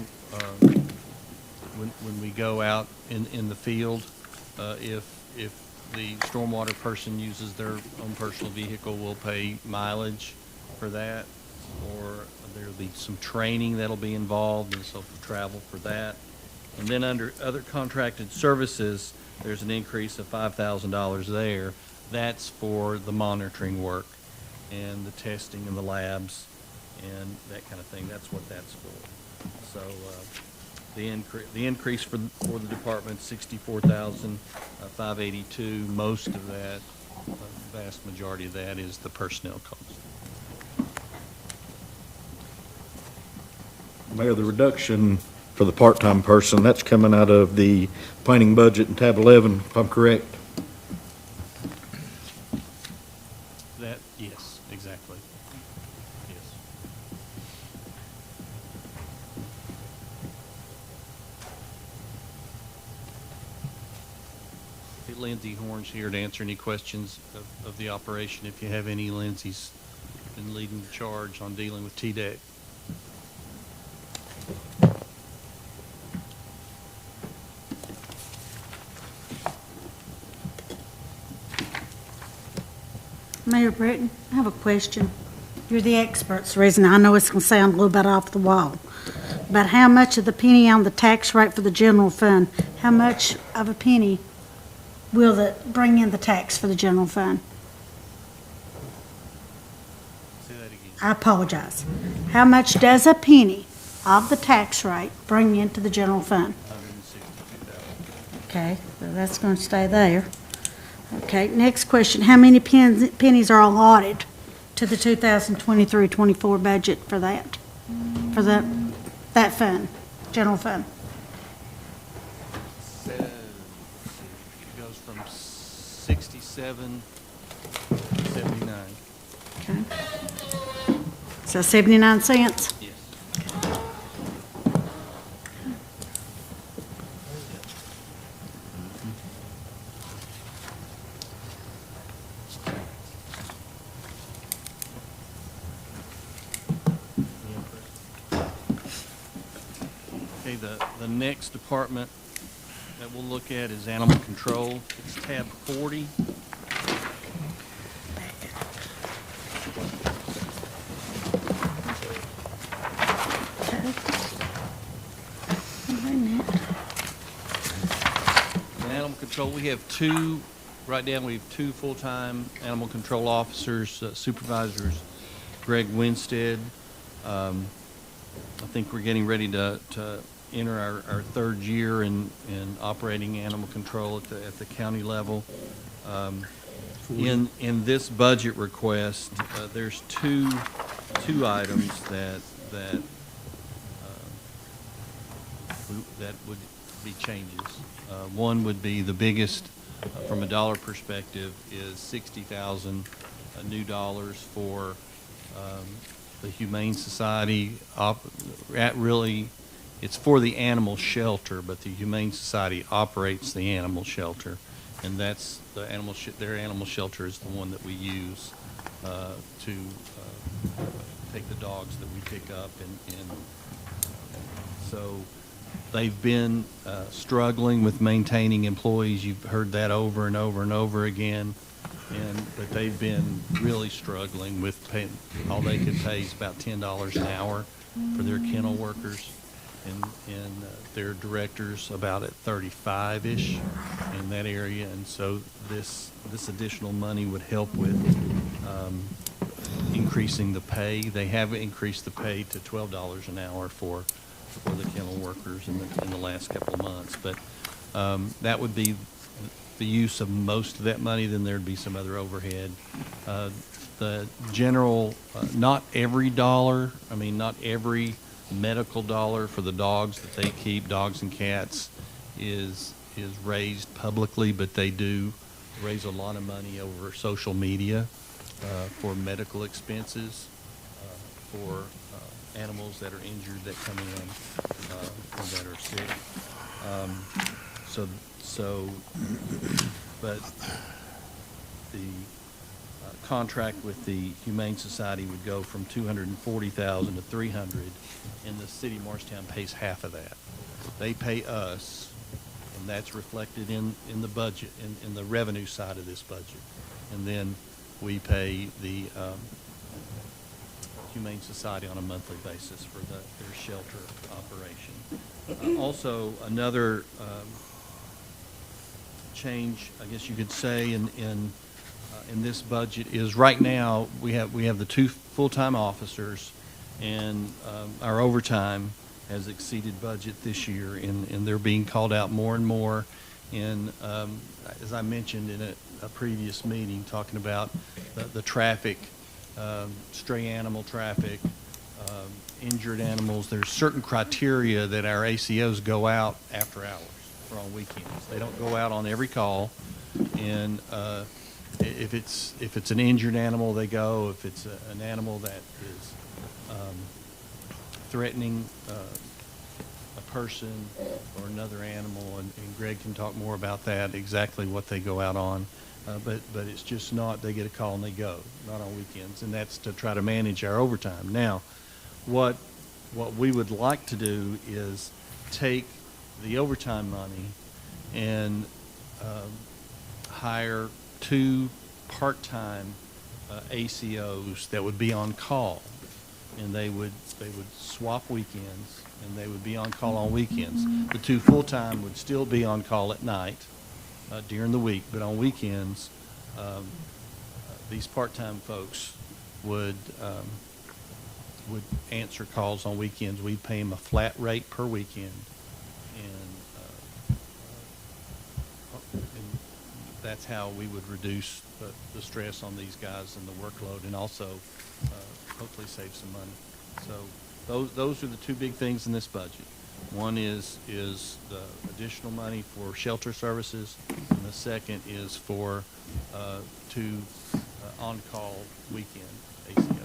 S2: when we go out in the field. If the stormwater person uses their own personal vehicle, we'll pay mileage for that. Or there'll be some training that'll be involved, and so travel for that. And then under other contracted services, there's an increase of $5,000 there. That's for the monitoring work and the testing in the labs and that kind of thing. That's what that's for. So the increase for the department, $64,582. Most of that, the vast majority of that, is the personnel cost.
S8: Mayor, the reduction for the part-time person, that's coming out of the planning budget in tab 11, if I'm correct?
S2: Yes, exactly. Yes. get Lindsay Horns here to answer any questions of the operation. If you have any, Lindsay's been leading the charge on dealing with TDEC.
S4: Mayor Britton, I have a question. You're the experts. The reason I know it's going to sound a little bit off the wall, but how much of the penny on the tax rate for the general fund, how much of a penny will that bring in the tax for the general fund?
S2: Say that again.
S4: I apologize. How much does a penny of the tax rate bring into the general fund?
S2: 162,000.
S4: Okay, so that's going to stay there. Okay, next question. How many pennies are allotted to the 2023-24 budget for that? For that fund, general fund?
S2: It goes from 67 to 79.
S4: Okay. So 79 cents?
S2: Yes. Okay, the next department that we'll look at is animal control. It's tab 40. In animal control, we have two, right now we have two full-time animal control officers, supervisors, Greg Winstead. I think we're getting ready to enter our third year in operating animal control at the county level. In this budget request, there's two items that would be changes. One would be the biggest, from a dollar perspective, is $60,000 new dollars for the Humane Society. It's for the animal shelter, but the Humane Society operates the animal shelter, and that's the their animal shelter is the one that we use to take the dogs that we pick up, and so they've been struggling with maintaining employees. You've heard that over and over and over again. But they've been really struggling with paying. All they could pay is about $10 an hour for their kennel workers, and their directors about at 35-ish in that area. And so this additional money would help with increasing the pay. They have increased the pay to $12 an hour for the kennel workers in the last couple of months. But that would be the use of most of that money. Then there'd be some other overhead. The general, not every dollar, not every medical dollar for the dogs that they keep, dogs and cats, is raised publicly, but they do raise a lot of money over social media for medical expenses for animals that are injured that come in or that are sick. But the contract with the Humane Society would go from $240,000 to $300,000, and the city of Morristown pays half of that. They pay us, and that's reflected in the budget, in the revenue side of this budget. And then we pay the Humane Society on a monthly basis for their shelter operation. Also, another change, I guess you could say, in this budget is right now we have the two full-time officers, and our overtime has exceeded budget this year, and they're being called out more and more. And as I mentioned in a previous meeting, talking about the traffic, stray animal traffic, injured animals, there's certain criteria that our ACOs go out after hours for on weekends. They don't go out on every call, and if it's an injured animal, they go. If it's an animal that is threatening a person or another animal, and Greg can talk more about that, exactly what they go out on. But it's just not, they get a call and they go, not on weekends, and that's to try to manage our overtime. Now, what we would like to do is take the overtime money and hire 2 part-time ACOs that would be on call, and they would swap weekends, and they would be on call on weekends. The 2 full-time would still be on call at night during the week, but on weekends, these part-time folks would answer calls on weekends. We'd pay them a flat rate per weekend, and that's how we would reduce the stress on these guys and the workload, and also hopefully save some money. So those are the 2 big things in this budget. One is the additional money for shelter services, and the second is for 2 on-call weekend ACOs.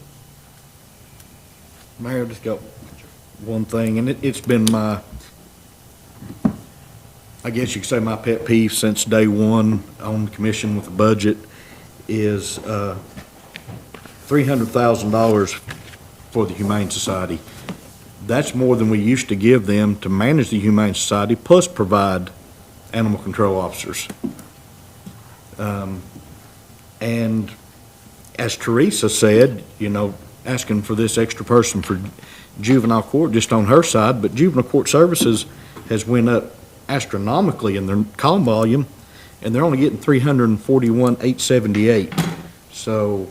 S8: Mayor, just got one thing, and it's been my, I guess you could say my pet peeve since day one on the commission with the budget is $300,000 for the Humane Society. That's more than we used to give them to manage the Humane Society, plus provide animal control officers. And as Teresa said, you know, asking for this extra person for juvenile court just on her side, but juvenile court services has went up astronomically in their call volume, and they're only getting 341,878. So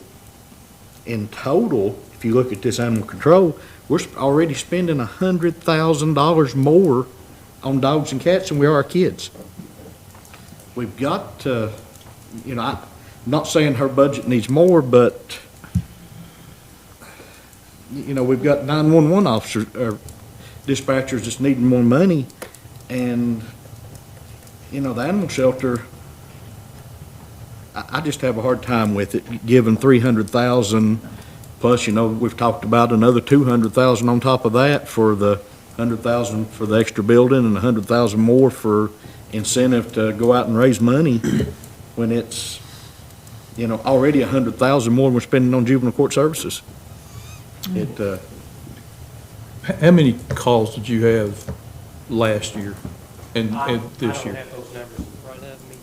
S8: in total, if you look at this animal control, we're already spending $100,000 more on dogs and cats than we are our kids. We've got to, you know, I'm not saying her budget needs more, but, you know, we've got 911 officers, or dispatchers just needing more money, and, you know, the animal shelter, I just have a hard time with it, giving $300,000. Plus, you know, we've talked about another $200,000 on top of that for the $100,000 for the extra building and $100,000 more for incentive to go out and raise money when it's, you know, already $100,000 more than we're spending on juvenile court services.
S6: How many calls did you have last year and this year?
S16: I don't have those numbers in front of me,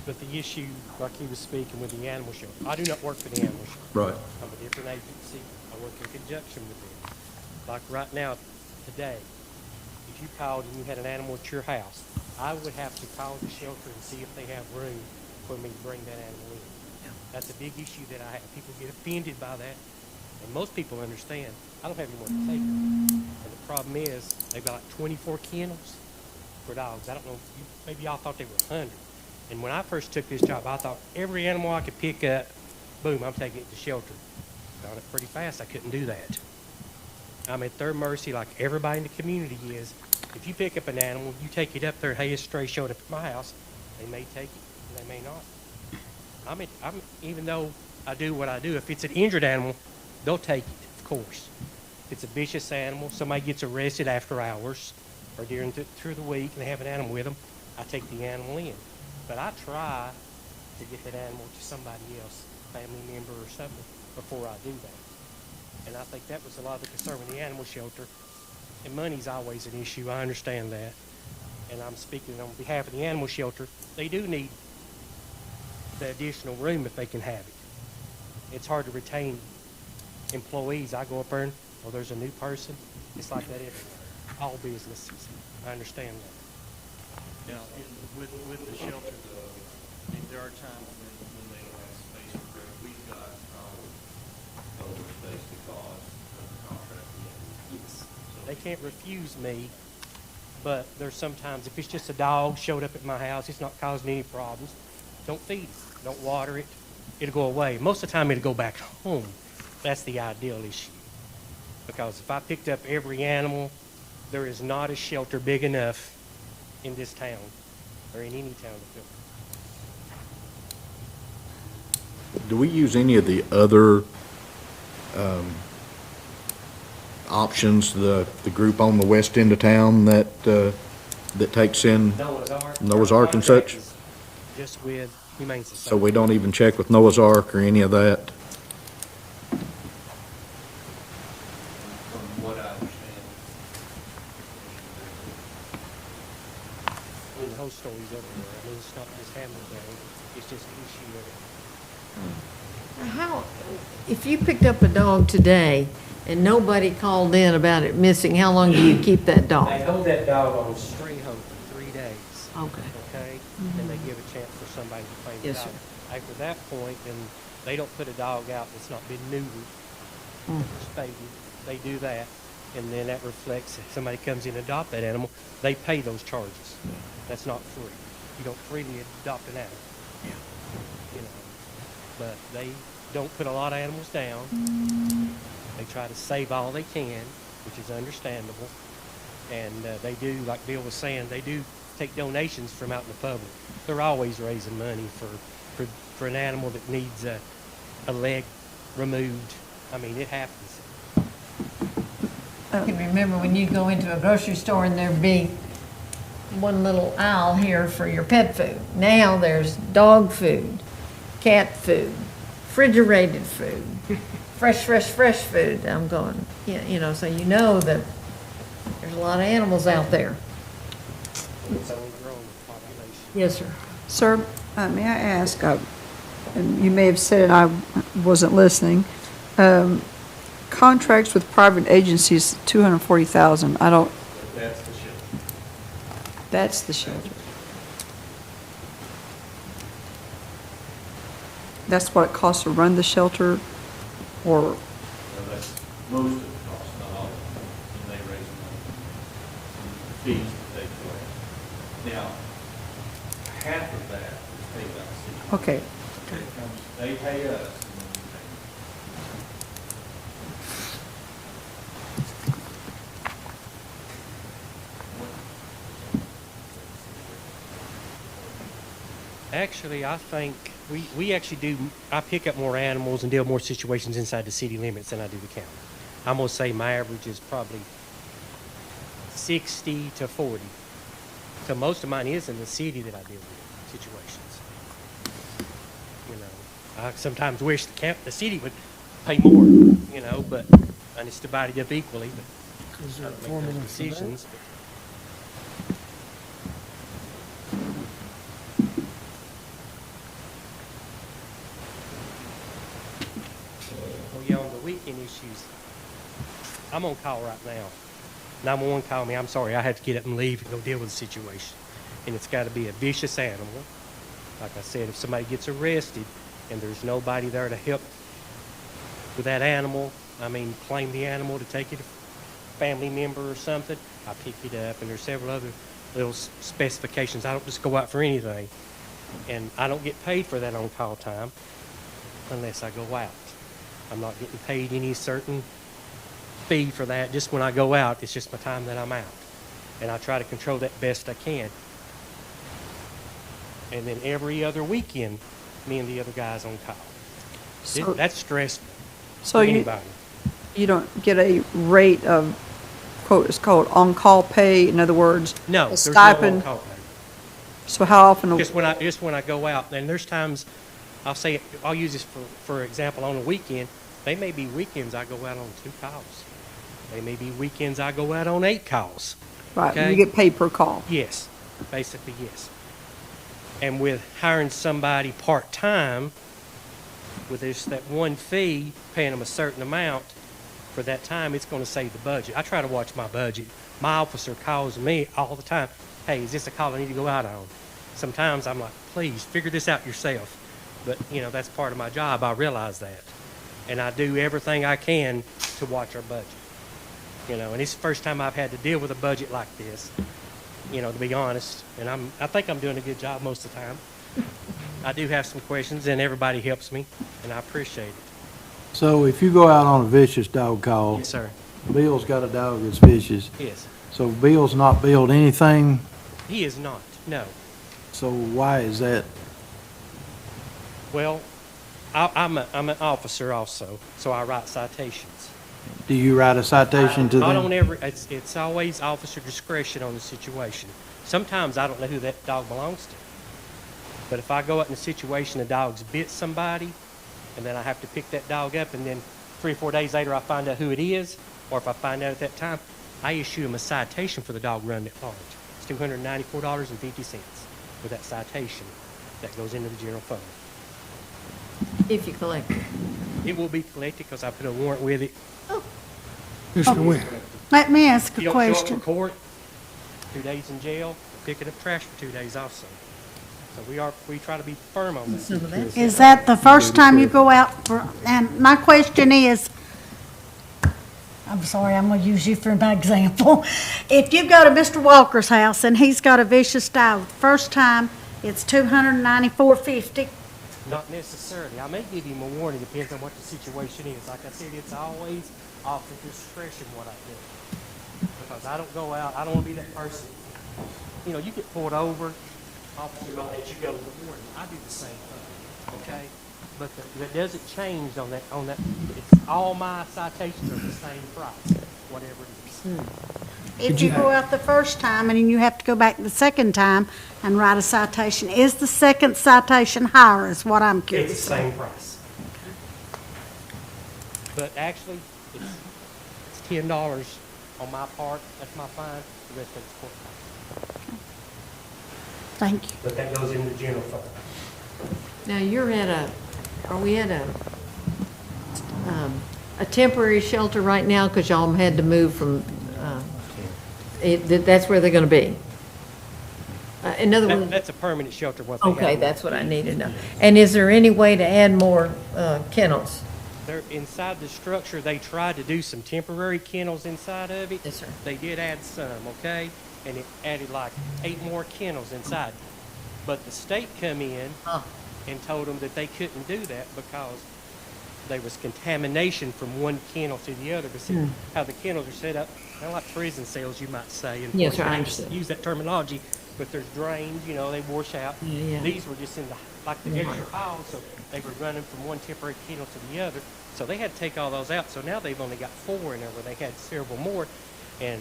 S16: but the issue, like he was speaking with the animal shelter, I do not work for the animal shelter.
S6: Right.
S16: I'm a different agency. I work in conjunction with them. Like right now, today, if you called and you had an animal at your house, I would have to call the shelter and see if they have room for me to bring that animal in. That's a big issue that I have. People get offended by that, and most people understand. I don't have anywhere to take them. And the problem is, they've got like 24 kennels for dogs. I don't know, maybe y'all thought they were 100. And when I first took this job, I thought every animal I could pick up, boom, I'm taking it to shelter. Found it pretty fast. I couldn't do that. I'm at their mercy like everybody in the community is. If you pick up an animal, you take it up there, hey, a stray showed up at my house, they may take it, and they may not. Even though I do what I do, if it's an injured animal, they'll take it, of course. If it's a vicious animal, somebody gets arrested after hours or through the week and they have an animal with them, I take the animal in. But I try to get that animal to somebody else, family member or something, before I do that. And I think that was a lot of the concern with the animal shelter. And money's always an issue, I understand that. And I'm speaking on behalf of the animal shelter. They do need the additional room if they can have it. It's hard to retain employees. I go up there and, well, there's a new person. It's like that everywhere. All businesses. I understand that.
S2: Now, with the shelter, though, I mean, there are times when they don't have space for Greg. We've got over space because of the contract we have.
S16: Yes. They can't refuse me, but there's sometimes, if it's just a dog showed up at my house, it's not causing any problems, don't feed it, don't water it, it'll go away. Most of the time, it'll go back home. That's the ideal issue. Because if I picked up every animal, there is not a shelter big enough in this town, or in any town to fill.
S8: Do we use any of the other Options, the group on the west end of town that takes in Noah's Ark and such.
S16: Just with Humane Society.
S8: So we don't even check with Noah's Ark or any of that.
S2: From what I understand.
S16: I mean, the whole story's everywhere. I mean, it's not just Hamblen County, it's just an issue of
S3: How, if you picked up a dog today and nobody called in about it missing, how long do you keep that dog?
S16: They hold that dog on stray hold for 3 days.
S3: Okay.
S16: Okay? And they give a chance for somebody to claim the
S3: Yes,
S16: dog.
S3: sir.
S16: After that point, then they don't put a dog out that's not been neutered or spayed. They do that, and then that reflects, if somebody comes in and adopt that animal, they pay those charges. That's not free. You don't freely adopt an animal. You know, but they don't put a lot of animals down. They try to save all they can, which is understandable. And they do, like Bill was saying, they do take donations from out in the public. They're always raising money for an animal that needs a leg removed. I mean, it happens.
S3: I can remember when you go into a grocery store and there'd be one little aisle here for your pet food. Now there's dog food, cat food, refrigerated food, fresh food. I'm going, you know, so you know that there's a lot of animals out there.
S16: It's only growing with population.
S3: Yes, sir.
S13: Sir, may I ask, and you may have said it, I wasn't listening, contracts with private agencies, 240,000, I don't,
S2: That's the shelter.
S13: that's the shelter. That's what it costs to run the shelter, or,
S2: Well, that's most of the cost, not all of it, and they raise money. The fees that they collect. Now, half of that is paid by the city.
S13: okay.
S2: It comes, they pay us, and then we pay them.
S16: Actually, I think we actually do, I pick up more animals and deal with more situations inside the city limits than I do the county. I'm going to say my average is probably 60 to 40. So most of mine is in the city that I deal with situations. You know, I sometimes wish the city would pay more, you know, but, and it's divided up equally, but I don't make those decisions. Oh, yeah, on the weekend issues, I'm on call right now. 911 call me, I'm sorry, I had to get up and leave and go deal with the situation. And it's got to be a vicious animal. Like I said, if somebody gets arrested and there's nobody there to help with that animal, I mean, claim the animal to take it to a family member or something, I pick it up, and there's several other little specifications. I don't just go out for anything. And I don't get paid for that on-call time unless I go out. I'm not getting paid any certain fee for that. Just when I go out, it's just my time that I'm out. And I try to control that best I can. And then every other weekend, me and the other guys on call.
S13: So-
S16: That's stressful
S13: So
S16: for
S13: you,
S16: anybody.
S13: you don't get a rate of, quote, it's called on-call pay, in other words?
S16: No,
S13: a
S16: there's no
S13: stipend.
S16: on-call pay.
S13: So how often?
S16: Just when I go out, and there's times, I'll use this for example, on a weekend, they may be weekends I go out on 2 calls. They may be weekends I go out on 8 calls.
S13: Right,
S16: okay?
S13: you get paid per call.
S16: Yes, basically, yes. And with hiring somebody part-time, with this, that one fee, paying them a certain amount for that time, it's going to save the budget. I try to watch my budget. My officer calls me all the time, hey, is this a call I need to go out on? Sometimes I'm like, please, figure this out yourself. But, you know, that's part of my job. I realize that. And I do everything I can to watch our budget. You know, and it's the first time I've had to deal with a budget like this, you know, to be honest. And I think I'm doing a good job most of the time. I do have some questions, and everybody helps me, and I appreciate it.
S10: So if you go out on a vicious dog call.
S16: Yes, sir.
S10: Bill's got a dog that's vicious.
S16: Yes.
S10: So Bill's not billed anything,
S16: He is not, no.
S10: so why is that?
S16: Well, I'm an officer also, so I write citations.
S10: Do you write a citation to
S16: Not
S10: them?
S16: on every, it's always officer discretion on the situation. Sometimes I don't know who that dog belongs to. But if I go out in a situation, the dog's bit somebody, and then I have to pick that dog up, and then 3 or 4 days later I find out who it is, or if I find out at that time, I issue him a citation for the dog running at large. It's $294.50 with that citation that goes into the general fund.
S3: If you collect it.
S16: It will be collected because I put a warrant with it.
S5: Mr. Wynn.
S4: Let me ask
S16: You
S4: a
S16: don't show up
S4: question.
S16: for court, 2 days in jail, picking up trash for 2 days also. So we try to be firm on that.
S4: Is that the first time you go out for, and my question is, I'm sorry, I'm gonna use you for my example. If you go to Mr. Walker's house and he's got a vicious dog, first time, it's $294.50.
S16: Not necessarily. I may give him a warning, depends on what the situation is. Like I said, it's always off of discretion what I do. Because I don't go out, I don't want to be that person. You know, you get pulled over, officer will let you go with a warning. I do the same thing, okay? But that doesn't change on that, it's all my citations are the same price, whatever it is.
S4: If you go out the first time and then you have to go back the second time and write a citation, is the second citation higher is what I'm curious
S16: It's the same price. But actually, it's $10 on my part, that's my fine, the rest of it's court fine.
S4: Thank you.
S16: But that goes into the general fund.
S3: Now, are we at a temporary shelter right now because y'all had to move from, that's where they're gonna be? In other words,
S16: That's a permanent shelter once they have
S3: okay,
S16: one.
S3: that's what I need to know. And is there any way to add more kennels?
S16: They're inside the structure, they tried to do some temporary kennels inside of it.
S3: Yes, sir.
S16: They did add some, okay? And it added like 8 more kennels inside. But the state come in and told them that they couldn't do that because there was contamination from one kennel to the other. But see how the kennels are set up, kind of like prison cells, you might say. And
S3: Yes, sir, I
S16: I
S3: understand.
S16: use that terminology, but there's drains, you know, they wash out.
S3: Yeah.
S16: These were just in the, like the extra aisle, so they were running from one temporary kennel to the other. So they had to take all those out. So now they've only got 4 in there where they had several more. And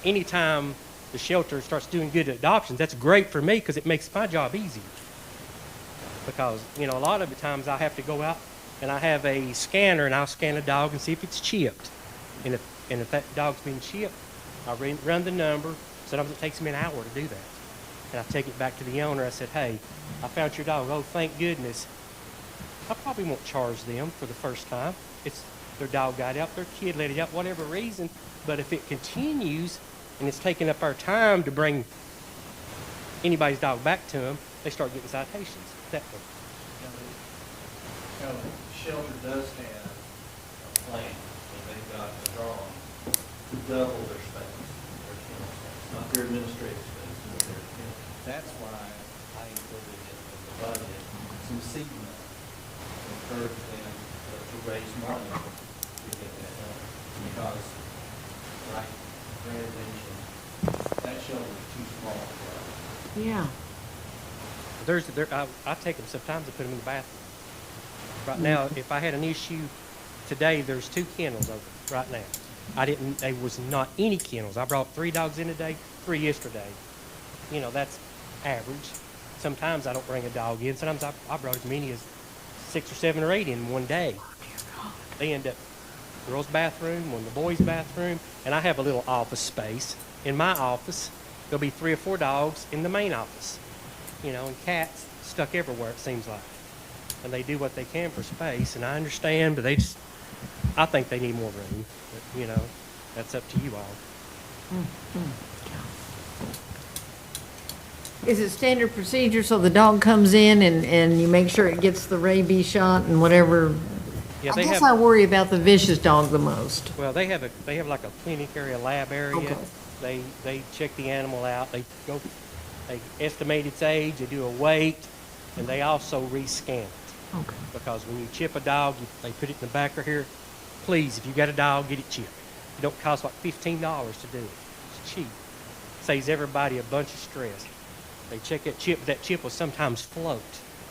S16: anytime the shelter starts doing good at adoptions, that's great for me because it makes my job easier. Because, you know, a lot of the times I have to go out and I have a scanner and I'll scan a dog and see if it's chipped. And if that dog's been chipped, I run the number. Sometimes it takes me an hour to do that. And I take it back to the owner. I said, hey, I found your dog. Oh, thank goodness. I probably won't charge them for the first time. It's their dog got out, their kid let it out, whatever reason. But if it continues and it's taking up our time to bring anybody's dog back to them, they start getting citations. That way.
S2: Now, the shelter does have a plan that they've got to draw to double their space, their kennel space, not their administrative space, but their kennel. That's why I included in the budget some seed money to encourage them to raise money to get that done. Because, like Brad mentioned, that shelter is too small for us.
S3: Yeah.
S16: I take them sometimes and put them in the bathroom. Right now, if I had an issue today, there's 2 kennels open right now. There was not any kennels. I brought 3 dogs in today, 3 yesterday. You know, that's average. Sometimes I don't bring a dog in. Sometimes I brought as many as 6 or 7 or 8 in one day. They end up girls' bathroom, one of the boys' bathroom, and I have a little office space. In my office, there'll be 3 or 4 dogs in the main office. You know, and cats stuck everywhere, it seems like. And they do what they can for space, and I understand, but I think they need more room. But, you know, that's up to you all.
S3: Is it standard procedure so the dog comes in and you make sure it gets the rabies shot and whatever?
S16: Yeah,
S3: I guess I worry about the vicious dog the most.
S16: Well, they have like a clinic area, lab area.
S3: Okay.
S16: They check the animal out. They estimate its age. They do a weight, and they also rescan it.
S3: Okay.
S16: Because when you chip a dog, they put it in the back right here. Please, if you got a dog, get it chipped. It don't cost like $15 to do it. It's cheap. Saves everybody a bunch of stress. They check that chip. That chip will sometimes float.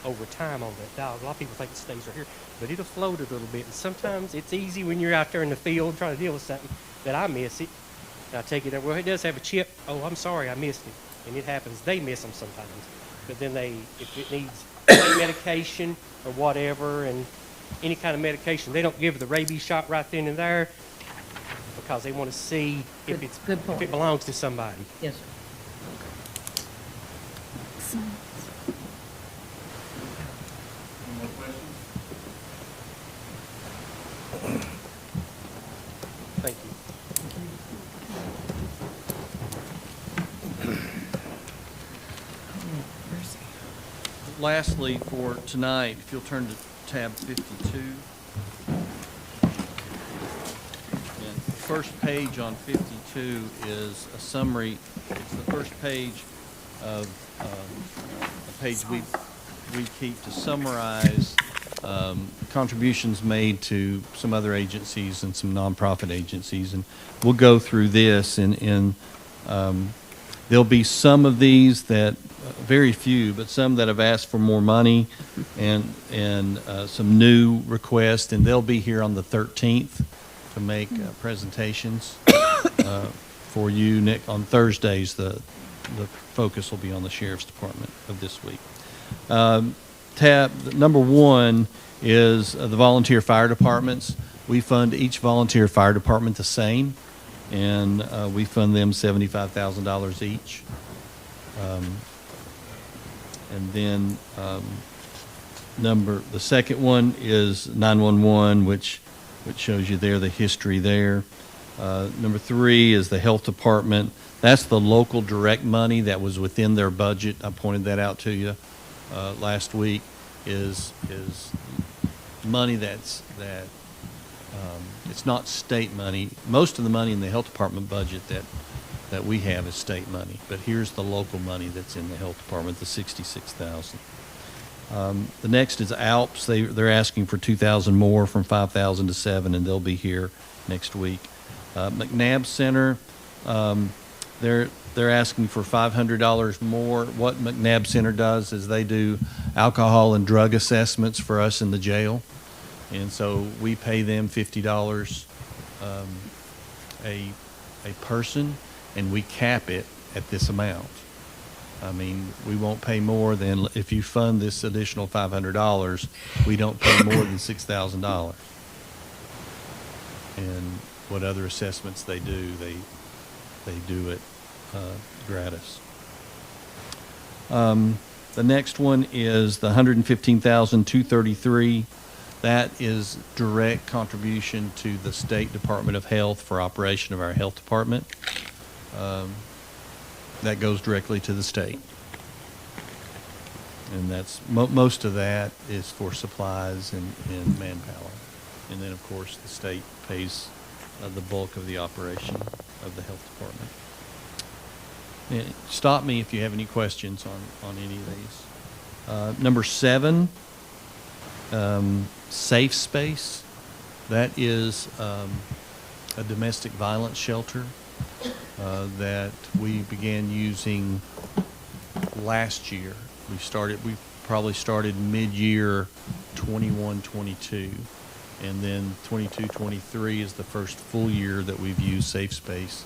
S16: over time on that dog. A lot of people think it stays right here, but it'll float a little bit. And sometimes it's easy when you're out there in the field trying to deal with something that I miss it. And I take it there, well, it does have a chip. Oh, I'm sorry, I missed it. And it happens. They miss them sometimes. But then if it needs medication or whatever, and any kind of medication, they don't give the rabies shot right then and there because they want to see if it belongs to somebody.
S3: Yes, sir.
S16: Thank you.
S2: Lastly, for tonight, if you'll turn to tab 52. And the first page on 52 is a summary. It's the first page of a page we keep to summarize contributions made to some other agencies and some nonprofit agencies. And we'll go through this, and there'll be some of these that, very few, but some that have asked for more money, and some new requests, and they'll be here on the 13th to make presentations for you. On Thursdays, the focus will be on the Sheriff's Department of this week. Tab number 1 is the volunteer fire departments. We fund each volunteer fire department the same, and we fund them $75,000 each. And then the second one is 911, which shows you there the history there. Number 3 is the health department. That's the local direct money that was within their budget. I pointed that out to you last week. Is money that it's not state money. Most of the money in the health department budget that we have is state money, but here's the local money that's in the health department, the $66,000. The next is Alps. They're asking for $2,000 more, from $5,000 to $7,000, and they'll be here next week. McNabb Center, they're asking for $500 more. What McNabb Center does is they do alcohol and drug assessments for us in the jail, and so we pay them $50 a person, and we cap it at this amount. I mean, we won't pay more than, if you fund this additional $500, we don't pay more than $6,000. And what other assessments they do, they do it gratis. The next one is the $115,233. That is direct contribution to the State Department of Health for operation of our health department. That goes directly to the state. And that's, most of that is for supplies and manpower. And then, of course, the state pays the bulk of the operation of the health department. And stop me if you have any questions on any of these. Number 7, Safe Space. That is a domestic violence shelter that we began using last year. We probably started mid-year 21-22, and then 22-23 is the first full year that we've used Safe Space.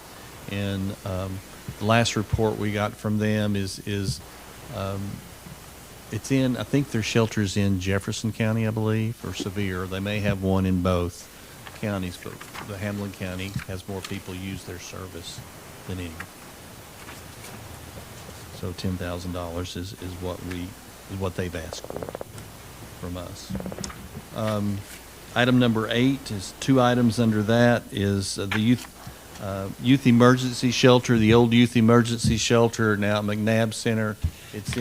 S2: And the last report we got from them is it's in, I think their shelter's in Jefferson County, I believe, or Sevier. They may have one in both counties, but the Hamblen County has more people use their service than any. So $10,000 is what they've asked for from us. Item number 8 is 2 items under that is the youth emergency shelter, the old youth emergency shelter now at McNabb Center. It's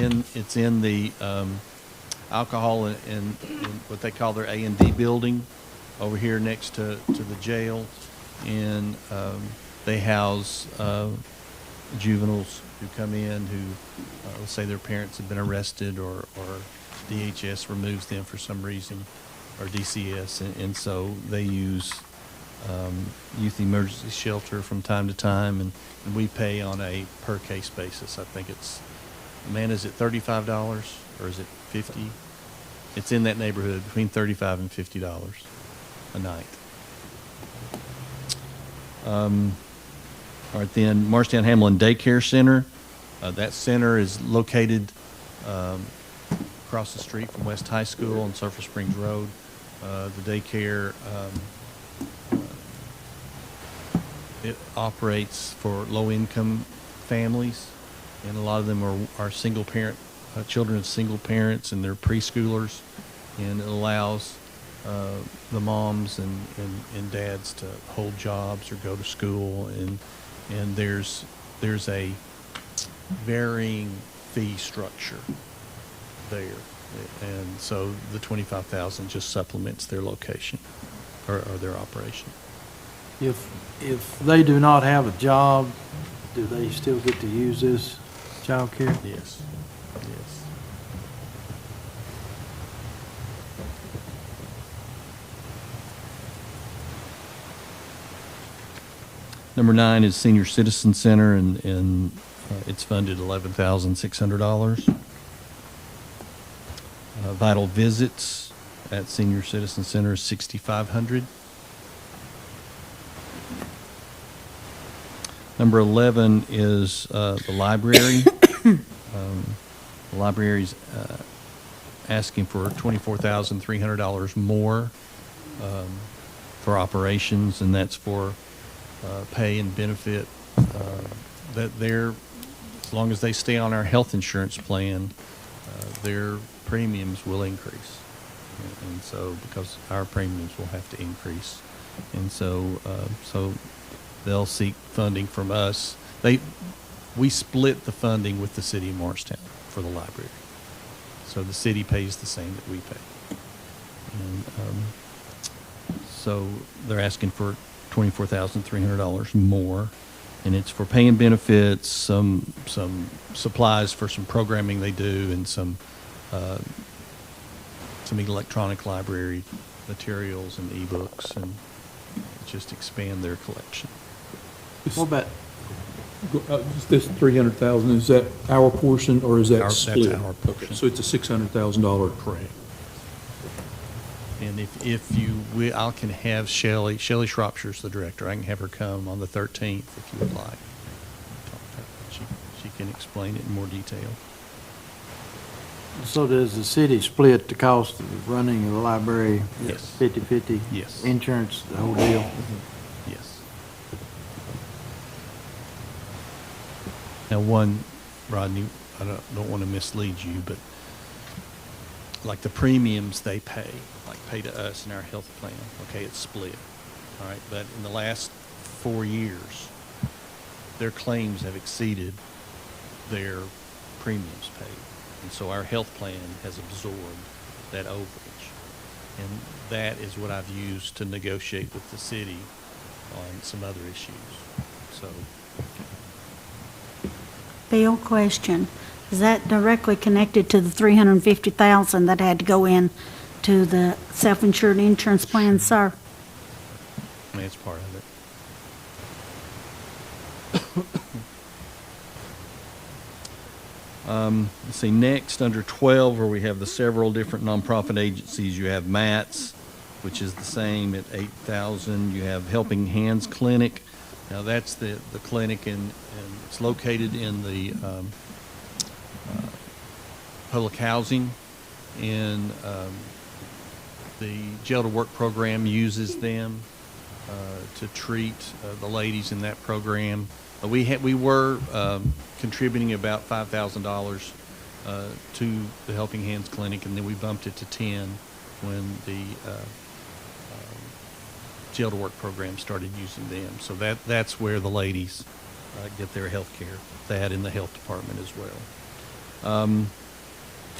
S2: in the alcohol and what they call their A&D building over here next to the jail, and they house juveniles who come in who, let's say their parents have been arrested, or DHS removes them for some reason, or DCS, and so they use youth emergency shelter from time to time, and we pay on a per case basis. I think it's, Amanda, is it $35 or is it $50? It's in that neighborhood, between $35 and $50 a night. All right, then, Marshtown Hamblen Daycare Center. That center is located across the street from West High School on Sulphur Springs Road. The daycare, it operates for low-income families, and a lot of them are single-parent, children of single parents, and they're preschoolers, and it allows the moms and dads to hold jobs or go to school, and there's a varying fee structure there, and so the $25,000 just supplements their location or their operation.
S10: If they do not have a job, do they still get to use this child care?
S2: Yes, yes. Number 9 is Senior Citizen Center, and it's funded $11,600. Vital visits at Senior Citizen Center is $6,500. Number 11 is the library. The library's asking for $24,300 more for operations, and that's for pay and benefit. That as long as they stay on our health insurance plan, their premiums will increase. And so, because our premiums will have to increase. And so, they'll seek funding from us. We split the funding with the city of Morristown for the library. So the city pays the same that we pay. And so they're asking for $24,300 more, and it's for pay and benefits, some supplies for some programming they do, and some electronic library materials and ebooks, and just expand their collection.
S10: What about,
S6: This 300,000, is that our portion or is that split?
S2: That's our portion.
S6: Okay, so it's a $600,000.
S2: Correct. And if I can have Shelley Shropshire's the director. I can have her come on the 13th if you would like. She can explain it in more detail.
S10: so does the city split the cost of running the library?
S2: Yes.
S10: 50/50?
S2: Yes.
S10: Insurance, the whole deal?
S2: Yes. Now, one, Rodney, I don't want to mislead you, but like the premiums they pay to us in our health plan, okay, it's split, all right? But in the last 4 years, their claims have exceeded their premiums paid. And so our health plan has absorbed that overage. And that is what I've used to negotiate with the city on some other issues. So,
S4: Bill, question. Is that directly connected to the $350,000 that had to go in to the self-insured insurance plan, sir?
S2: I mean, it's part of it. Let's see, next, under 12, where we have the several different nonprofit agencies, you have MATS, which is the same at $8,000. You have Helping Hands Clinic. Now, that's the clinic, and it's located in the public housing, and the Jail to Work program uses them to treat the ladies in that program. We were contributing about $5,000 to the Helping Hands Clinic, and then we bumped it to 10 when the Jail to Work program started using them. So that's where the ladies get their health care, that in the health department as well.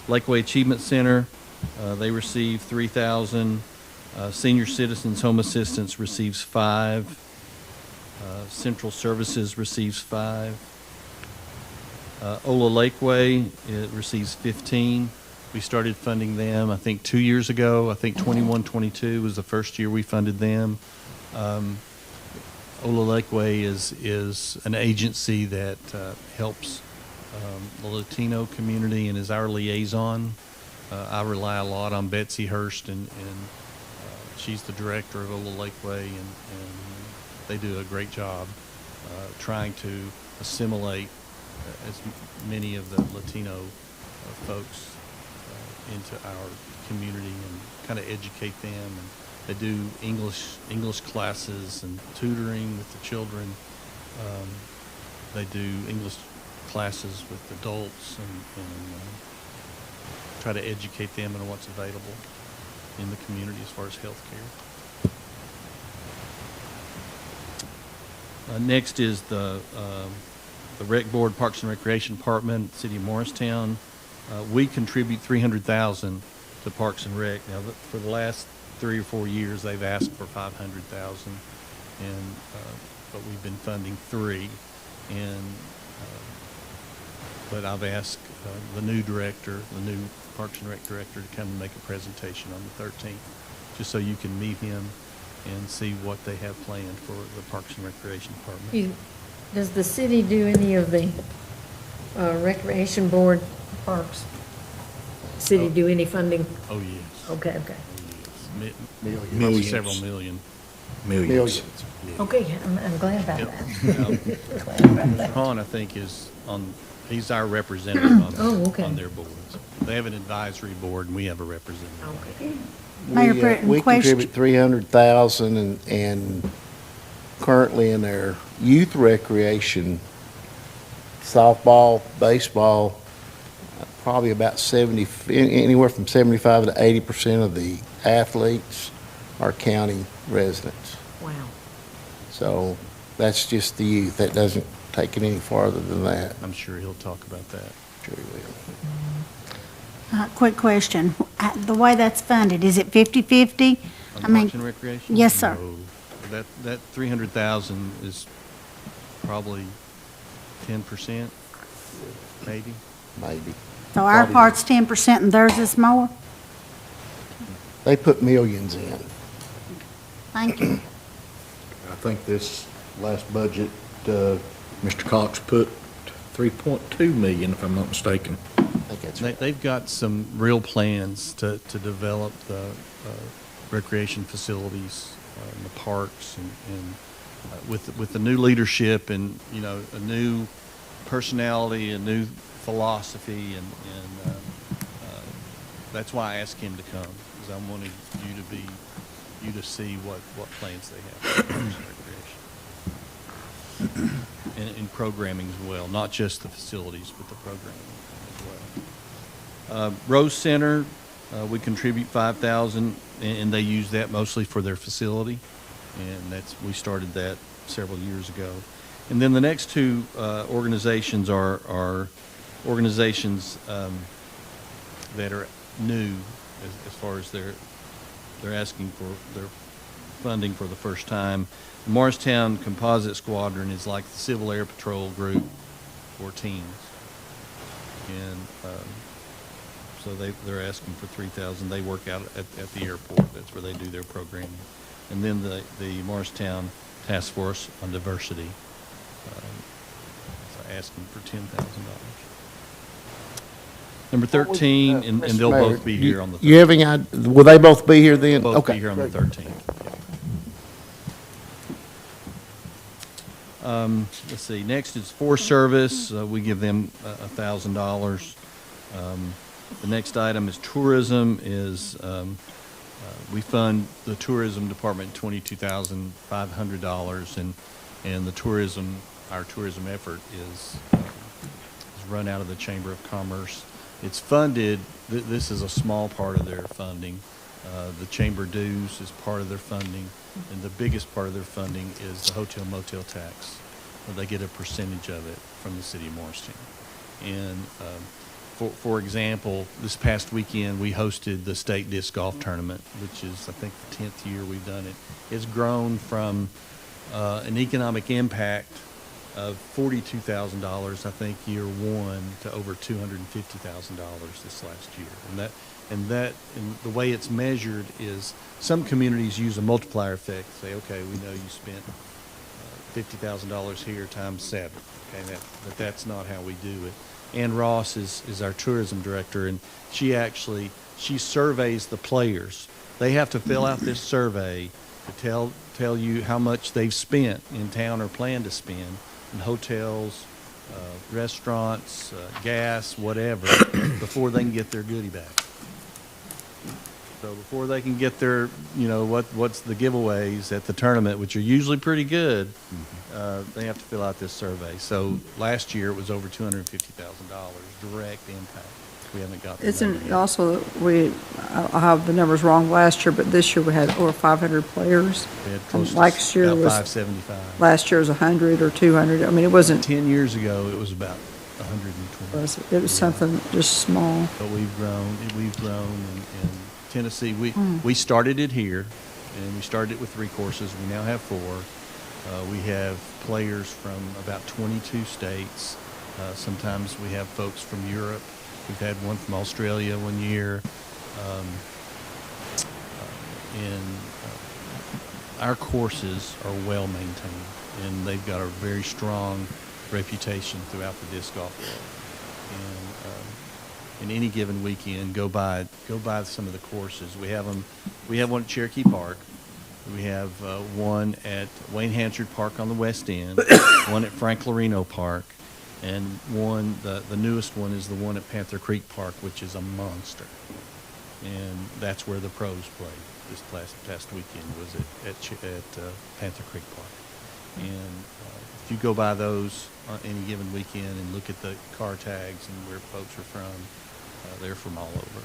S2: Lakeway Achievement Center, they receive $3,000. Senior Citizens Home Assistance receives $5,000. Central Services receives $5,000. Ola Lakeway, it receives $15,000. We started funding them, I think, 2 years ago. I think 21-22 was the first year we funded them. Ola Lakeway is an agency that helps the Latino community and is our liaison I rely a lot on Betsy Hurst, and she's the director of Ola Lakeway, and they do a great job trying to assimilate as many of the Latino folks into our community and kind of educate them. And they do English classes and tutoring with the children. They do English classes with adults and try to educate them on what's available in the community as far as health care. Next is the Rec Board, Parks and Recreation Department, City of Morristown. We contribute $300,000 to Parks and Rec. Now, for the last 3 or 4 years, they've asked for $500,000, but we've been funding $3. But I've asked the new director, the new Parks and Rec director, to come and make a presentation on the 13th, just so you can meet him and see what they have planned for the Parks and Recreation Department.
S3: Does the city do any of the recreation board parks? City do any funding?
S2: Oh, yes.
S3: Okay, okay.
S2: Probably several million.
S8: Millions.
S3: Okay, I'm glad about that. Glad about that.
S2: Ron, I think, he's our representative
S3: okay.
S2: on their boards. They have an advisory board, and we have a representative.
S3: Okay.
S4: Mayor Britton,
S1: We
S4: question.
S1: contribute $300,000 and currently in their youth recreation, softball, baseball, probably about anywhere from 75 to 80% of the athletes are county residents.
S3: Wow.
S1: So that's just the youth. That doesn't take it any farther than that.
S2: I'm sure he'll talk about that.
S1: Sure he will.
S4: Quick question. The way that's funded, is it 50/50?
S2: On Parks and Recreation?
S4: Yes, sir.
S2: No. That $300,000 is probably 10%, maybe.
S1: Maybe.
S4: So our
S1: Probably.
S4: part's 10% and theirs is more?
S1: They put millions in.
S4: Thank you.
S8: I think this last budget, Mr. Cox put 3.2 million, if I'm not mistaken.
S1: I think that's right.
S2: They've got some real plans to develop the recreation facilities in the parks, and with the new leadership and, a new personality, a new philosophy, and that's why I asked him to come, because I wanted you to see what plans they have for parks and recreation. And programming as well, not just the facilities, but the programming as well. Rose Center, we contribute $5,000, and they use that mostly for their facility, and we started that several years ago. And then the next two organizations are organizations that are new as far as they're asking for their funding for the first time. The Morristown Composite Squadron is like the Civil Air Patrol group for teens, and so they're asking for $3,000. They work out at the airport. That's where they do their programming. And then the Morristown Task Force on Diversity, asking for $10,000. Number 13, and
S1: Mr.
S2: they'll
S1: Mayor,
S2: both be here on the 13th.
S1: You have any will they both be here then?
S2: They'll both
S1: Okay.
S2: be here on the 13th. Let's see, next is Forest Service. We give them $1,000. The next item is tourism. We fund the tourism department $22,500, and our tourism effort is run out of the Chamber of Commerce. It's funded. This is a small part of their funding. The chamber dues is part of their funding, and the biggest part of their funding is the hotel motel tax. They get a percentage of it from the city of Morristown. And for example, this past weekend we hosted the state disc golf tournament, which is I think the 10th year we've done it. It's grown from an economic impact of $42,000, I think, year one, to over $250,000 this last year. And the way it's measured is some communities use a multiplier effect. Say, okay, we know you spent $50,000 here times 7. Okay, but that's not how we do it. Ann Ross is our tourism director, and she surveys the players. They have to fill out this survey to tell you how much they've spent in town or plan to spend in hotels, restaurants, gas, whatever, before they can get their goodie bag. So before they can get their, what's the giveaways at the tournament, which are usually pretty good, they have to fill out this survey. So last year, it was over $250,000 direct impact. We haven't got the number
S13: Isn't
S2: yet.
S13: also, I have the numbers wrong last year, but this year we had over 500 players.
S2: We had close to
S13: Last year
S2: about
S13: was
S2: 575.
S13: Last year was 100 or 200. I mean, it wasn't,
S2: 10 years ago, it was about 120.
S13: it was something just small.
S2: But we've grown in Tennessee. We started it here, and we started it with 3 courses. We now have 4. We have players from about 22 states. Sometimes we have folks from Europe. We've had one from Australia one year. Our courses are well maintained, and they've got a very strong reputation throughout the disc golf world. And in any given weekend, go by some of the courses. We have one at Cherokee Park. We have one at Wayne Hansard Park on the west end, one at Frank Lorino Park, and one, the newest one is the one at Panther Creek Park, which is a monster. And that's where the pros played this past weekend, was at Panther Creek Park. And if you go by those on any given weekend and look at the car tags and where folks are from, they're from all over.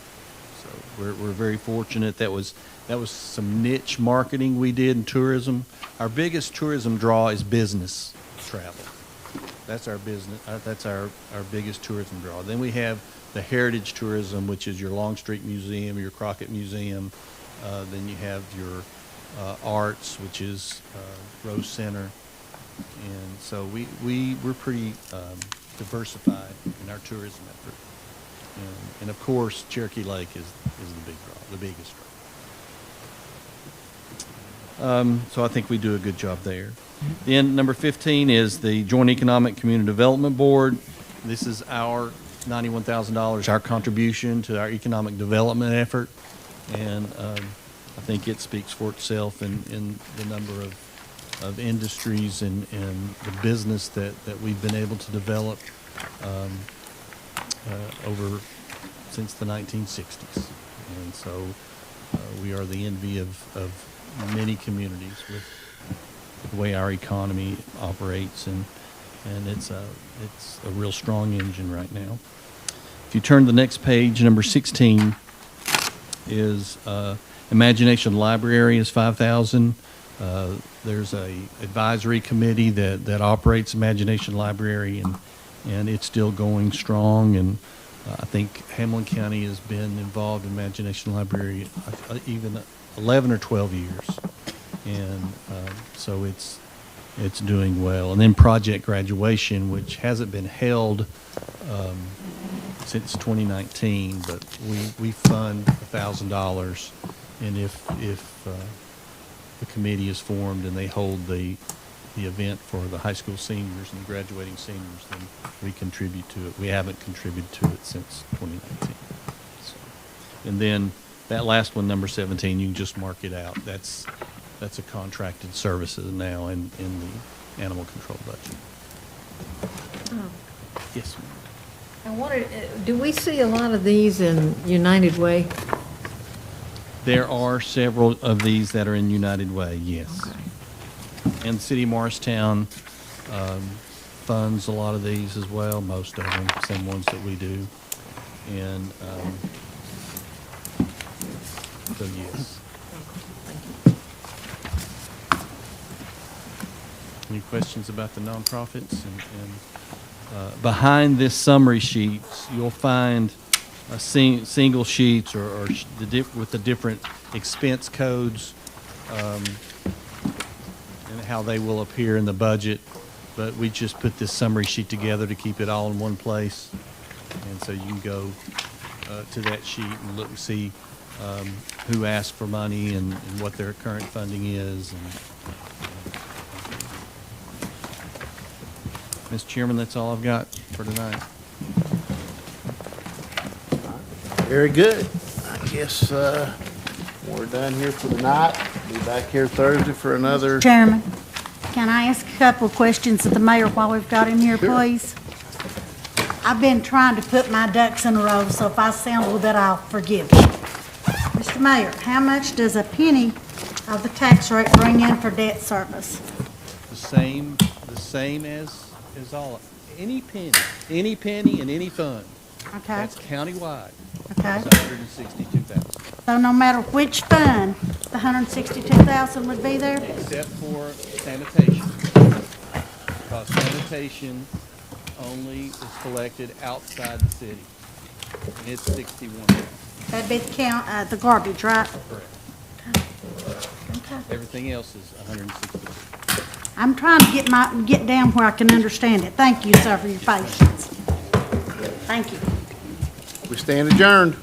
S2: So we're very fortunate. That was some niche marketing we did in tourism. Our biggest tourism draw is business travel. That's our business. That's our biggest tourism draw. Then we have the heritage tourism, which is your Longstreet Museum, your Crockett Museum. Then you have your arts, which is Rose Center. And so we're pretty diversified in our tourism effort. And of course, Cherokee Lake is the big draw, the biggest draw. So I think we do a good job there. Then number 15 is the Joint Economic Community Development Board. This is our $91,000, our contribution to our economic development effort. And I think it speaks for itself in the number of industries and the business that we've been able to develop over since the 1960s. And so we are the envy of many communities with the way our economy operates, and it's a real strong engine right now. If you turn to the next page, number 16 is Imagination Library is $5,000. There's a advisory committee that operates Imagination Library, and it's still going strong. And I think Hamblen County has been involved in Imagination Library even 11 or 12 years. And so it's doing well. And then Project Graduation, which hasn't been held since 2019, but we fund $1,000, and if the committee is formed and they hold the event for the high school seniors and the graduating seniors, then we contribute to it. We haven't contributed to it since 2019. So, and then that last one, number 17, you can just mark it out. That's a contracted services now in the animal control budget. Yes, ma'am.
S3: I wanted, do we see a lot of these in United Way?
S2: There are several of these that are in United Way, yes.
S3: Okay.
S2: And the city of Morristown funds a lot of these as well, most of them, same ones that we do. And so, yes. Any questions about the nonprofits? And behind this summary sheet, you'll find single sheets or with the different expense codes and how they will appear in the budget. But we just put this summary sheet together to keep it all in one place. And so you can go to that sheet and look and see who asked for money and what their current funding is. Mr. Chairman, that's all I've got for tonight.
S1: Very good. I guess, we're done here for the night. Be back here Thursday for another.
S4: Chairman, can I ask a couple of questions of the mayor while we've got him here,
S1: Sure.
S4: please? I've been trying to put my ducks in a row, so if I sound a little bit off, forgive me. Mr. Mayor, how much does a penny of the tax rate bring in for debt service?
S2: The same as all, any penny in any fund.
S4: Okay,
S2: That's countywide.
S4: okay.
S2: It's 162,000,
S4: So no matter which fund, the 162,000 would be there?
S2: except for sanitation. Because sanitation only is collected outside the city. And it's 61,000.
S4: That'd be the garbage, right?
S2: Correct.
S4: Okay.
S2: Everything else is 162.
S4: I'm trying to get down where I can understand it. Thank you, sir, for your patience. Thank you.
S1: We stand adjourned.